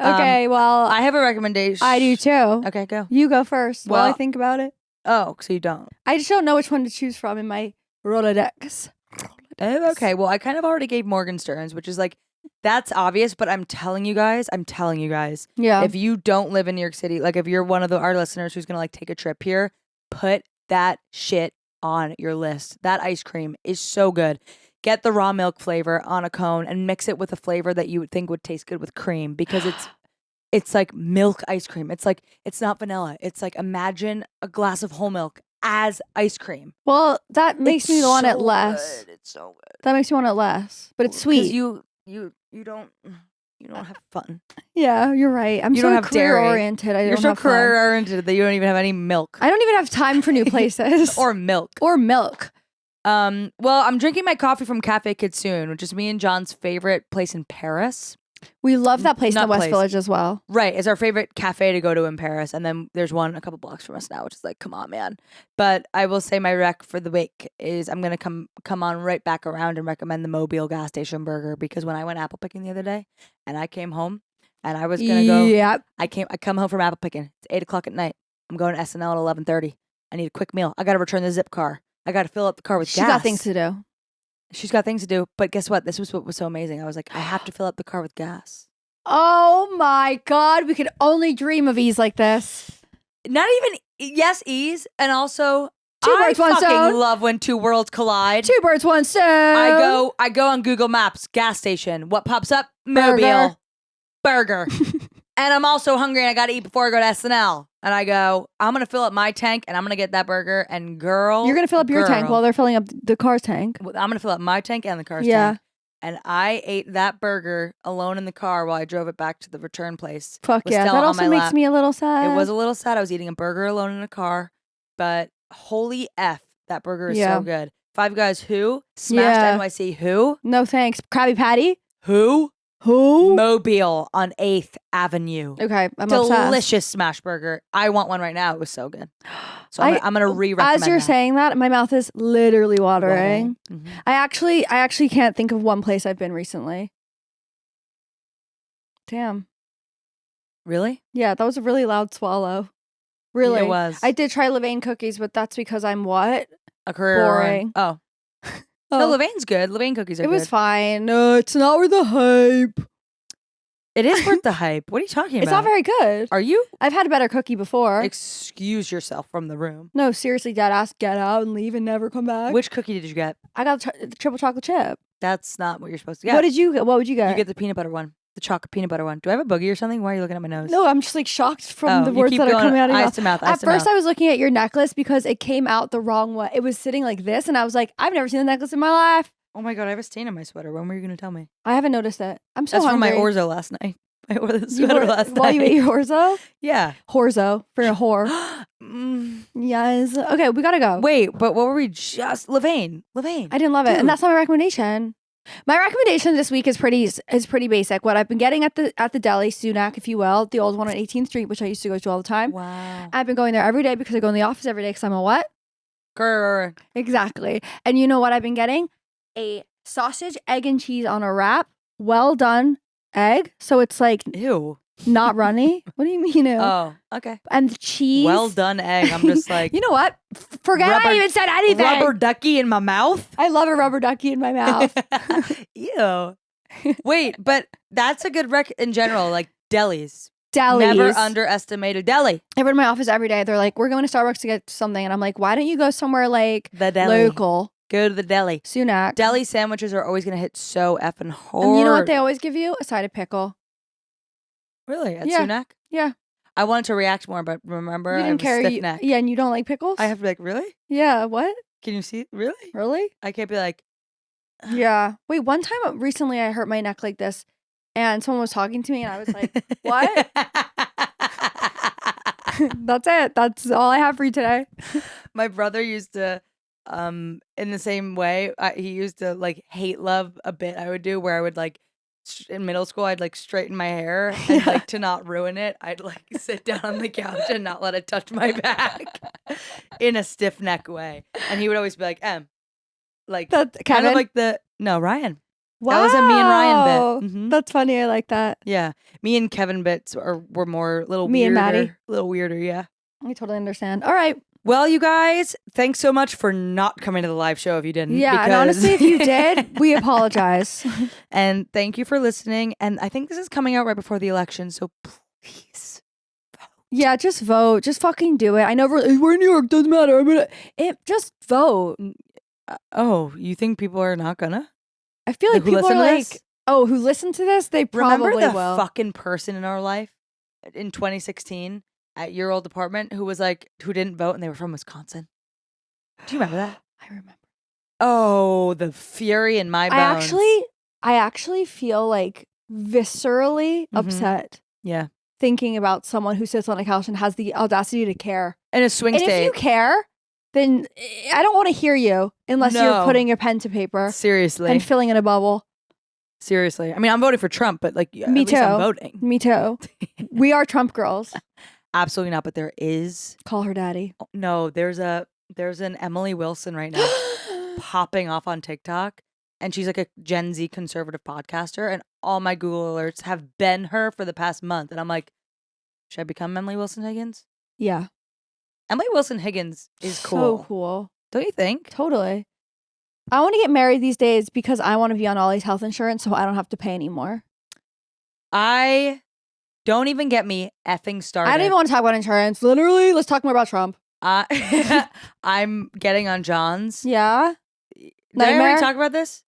Okay, well, I have a recommendation. I do too. Okay, go. You go first while I Well- think about it. Oh, so you don't. I just don't know which one to choose from in my Rolodex. Oh, okay. Well, I kind of already gave Morgenstern's, which is like, that's obvious, but I'm telling you guys, Yeah. if you don't live in New York City, like if you're one of our listeners who's going to like take a trip here, put that shit on your list. That ice cream is so good. Get the raw milk flavor on a cone and mix it with a flavor that you would think would taste good with cream, because it's like milk ice cream. It's like, it's not vanilla. It's like, imagine a glass of whole milk as ice cream. Well, that makes me want it less. Good. It's so good. That makes me want it less, but it's sweet. You don't have fun. Yeah, you're right. I'm You so don't have career dairy. oriented. I You're don't so have fun. career oriented that you don't even have any milk I don't even have time for new places or milk. or milk. Well, I'm drinking my coffee from Cafe Kitsune, which is me and John's favorite place in Paris. We love that place in Not the West place. Village as well. Right, it's our favorite cafe to go to in Paris, and then there's one a couple blocks from us now, which is like, come on, man. But I will say my rec for the week is I'm gonna come on right back around and recommend the Mobile gas station burger, because when I went apple picking the other day and I came home and I was gonna go, Yep. I come home from apple picking. It's 8:00 at night. I'm going to SNL at 11:30. I need a quick meal. I got to return the zip car. I got to fill up the car with She gas. got things to do. She's got things to do. But guess what? This was what was so amazing. I was like, I have to fill up the car with gas. Oh my God. We could only dream of ease like this. Not even, yes, ease. And also, Two birds, one fucking stone. love when two worlds collide. Two birds, one stone. I go on Google Maps, gas station. What pops up? Mobile. Burger. And I'm also hungry and I got to eat before I go to SNL. And I go, I'm going to fill up my tank and I'm going to get that burger. And girl. You're going to fill up your tank while they're filling up the car's tank. I'm going to fill up my tank and the car's Yeah. tank. And I ate that burger alone in the car while I drove it back to the return place. Fuck with yeah. Stella That on also my makes lap. me a little sad. It was a little sad. I was eating a burger alone in a car. But holy F, that burger is Yeah. so good. Five Guys who? Smashed Yeah. NYC who? No thanks. Krabby Patty? Who? Who? Mobile on 8th Avenue. Okay, I'm obsessed. Delicious smash burger. I want one right now. It was so good. So I'm going to re-recommend As you're that. saying that, my mouth is literally watering. Mhm. I actually can't think of one place I've been recently. Damn. Really? Yeah, that was a really loud swallow. Really. It was. I did try Levain cookies, but that's because I'm what? A career. Boring. Oh. Oh, No, Levain's good. Levain cookies are it good. was fine. No, it's not worth the hype. It is worth the hype. What are you talking about? It's not very good. Are you? I've had a better cookie before. Excuse yourself from the room. No, seriously, dead ass, get out and leave and never come back. Which cookie did you get? I got the triple chocolate chip. That's not what you're supposed to get. What did you get? What would you get? You get the peanut butter one. The chocolate peanut butter one. Do I have a boogie or something? Why are you looking at my nose? No, I'm just like shocked from the you words keep that are going coming out of your eyes mouth. to mouth. At first, I was looking at your necklace because it came out the wrong way. It was sitting like this, and I was like, I've never seen a necklace in my life. Oh my God, I have a stain on my sweater. When were you going to tell me? I haven't noticed it. I'm so That's from hungry. my orzo last night. I wore the You sweater wore- last while night. you ate your orzo? Yeah. Horzo for a whore. Mm. Yes. Okay, we gotta go. Wait, but what were we just? Levain. I didn't love it, Dude. and that's not my recommendation. My recommendation this week is pretty basic. What I've been getting at the deli, Sunak, if you will, the old one on 18th Street, which I used to go to all the time. Wow. I've been going there every day because I go in the office every day because I'm a what? Grr. Exactly. And you know what I've been getting? A sausage, egg, and cheese on a wrap. Well done egg. So it's like Ew. not runny. What do you mean? Ew? Oh, okay. And the cheese. Well done egg. I'm just like, You know what? Forget Rubber- I even said anything. rubber ducky in my mouth. I love a rubber ducky in my mouth. Ew. Wait, but that's a good rec in general, like delis. Delis. Never underestimate a deli. I run in my office every day. They're like, we're going to Starbucks to get something. And I'm like, why don't you go somewhere like The deli. local? Go to the deli. Sunak. Deli sandwiches are always going to hit so effing hard. And you know what they always give you? A side of pickle. Really? At Yeah. Sunak? Yeah. I wanted to react more, but remember, You I didn't have a care. stiff neck. Yeah, and you don't like pickles? I have to be like, really? Yeah, what? Can you see? Really? Really? I can't be like, Yeah. Wait, one time recently I hurt my neck like this and someone was talking to me and I was like, what? That's it. That's all I have for you today. My brother used to, in the same way, he used to like hate love a bit I would do where I would like in middle school, I'd like straighten my hair and like to not ruin it, I'd like sit down on the couch and not let it touch my back in a stiff neck way. And he would always be like, like That's kind Kevin. of like Ryan. That was a me and Ryan bit. Mhm. That's funny. I like that. Yeah, me and Kevin bits were more little Me and weirder, Maddie. a little weirder. Yeah. I totally understand. All right. Well, you guys, thanks so much for not coming to the live show if you didn't. Yeah, and because- honestly, if you did, we apologize. And thank you for listening. And I think this is coming out right before the election, so please. Yeah, just vote. Just fucking do it. I know we're in New York. Doesn't matter. Just vote. Oh, you think people are not gonna? I feel like Who people listen are to like, this? oh, who listen to this? They probably Remember the will. fucking person in our life in 2016 at your old apartment who was like, who didn't vote and they were from Wisconsin? Do you remember that? I remember. Oh, the fury in my bones. I actually feel like viscerally upset Yeah. thinking about someone who sits on a couch and has the audacity to care. In a swing And state. if you care, then I don't want to hear you unless you're No. putting a pen to paper Seriously. and filling in a bubble. Seriously. I mean, I'm voting for Trump, but like, Me at least too. I'm voting. Me too. We are Trump girls. Absolutely not. But there is Call her daddy. no. There's an Emily Wilson right now popping off on TikTok, and she's like a Gen Z conservative podcaster, and all my Google alerts have been her for the past month, and I'm like, should I become Emily Wilson Higgins? Yeah. Emily Wilson Higgins is So cool. cool. Don't you think? Totally. I want to get married these days because I want to be on Ollie's health insurance so I don't have to pay anymore. I don't even get me effing started. I don't even want to talk about insurance. Literally, let's talk more about Trump. I'm getting on John's. Yeah? Did I Nightmare? already talk about this?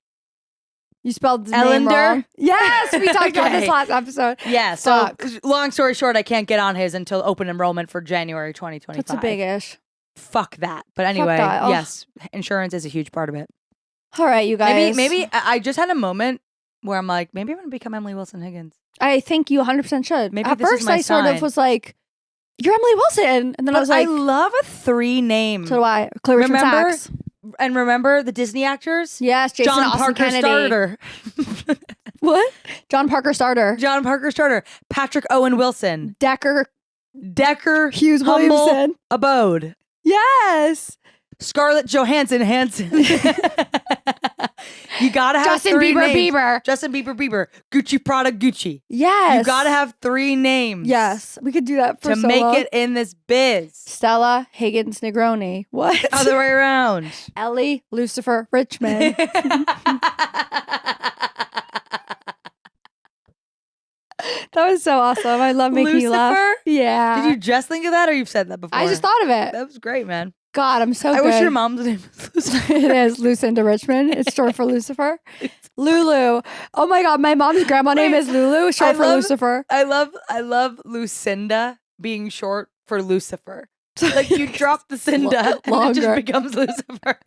You spelled his name Ellender? wrong. Yes, we talked about this Okay. last episode. Yeah. So Fuck. long story short, I can't get on his until open enrollment for January 2025. That's a big ish. Fuck that. But anyway, that. Oh. yes, insurance is a huge part of it. All right, you guys. Maybe I just had a moment where I'm like, maybe I'm gonna become Emily Wilson Higgins. I think you 100% should. Maybe At this is first, my I sort sign. of was like, you're Emily Wilson. And then I was like, love a 3 name. so do I. Clear Richard Remember? Sachs. And remember the Disney actors? Yes, Jason John Austin Parker Kennedy. Starter. What? John Parker Starter. John Parker Starter. Patrick Owen Wilson. Decker Hughes Williamson. Humble Abode. Yes. Scarlett Johansson Hansen. You gotta have Justin 3 Bieber names. Bieber. Justin Bieber. Gucci Prada Gucci. Yes. You gotta have 3 names. Yes. We could do that for To so make long. it in this biz. Stella Higgins Negroni. What? Other way around. Ellie Lucifer Richmond. That was so awesome. I love making you laugh. Lucifer? Yeah. Did you just think of that or you've said that before? I just thought of it. That was great, man. God, I'm so I good. wish your mom's name was Lucifer. It is Lucinda Richmond. It's short for Lucifer. Lulu. Oh my God, my mom's grandma name is Lulu. Short I for love- Lucifer. I love Lucinda being short for Lucifer. Like you drop the Cinda and it just Longer. becomes Lucifer.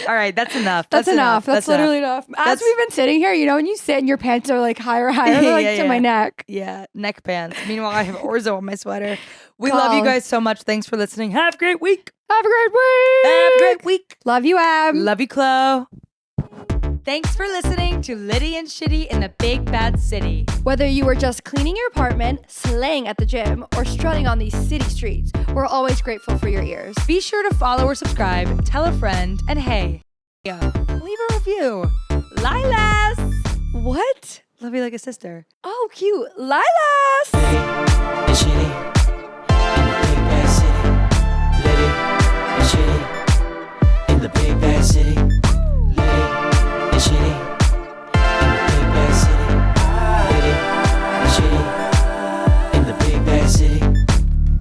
All right, that's enough. That's enough. That's literally enough. As That's- we've been sitting here, you know, when you sit and your pants are like higher, they're like Yeah, to my yeah. neck. Yeah, neck pants. Meanwhile, I have orzo on my sweater. We love you God. guys so much. Thanks for listening. Have a great week. Have a great week. Have a great week. Love you, Ab. Love you, Chloe. Thanks for listening to Litty and Shitty in the Big Bad City. Whether you were just cleaning your apartment, slaying at the gym, or strutting on these city streets, we're always grateful for your ears. Be sure to follow or subscribe, tell a friend, and hey, leave a review. Lilas! What? Love you like a sister. Oh, cute. Lilas! Shitty.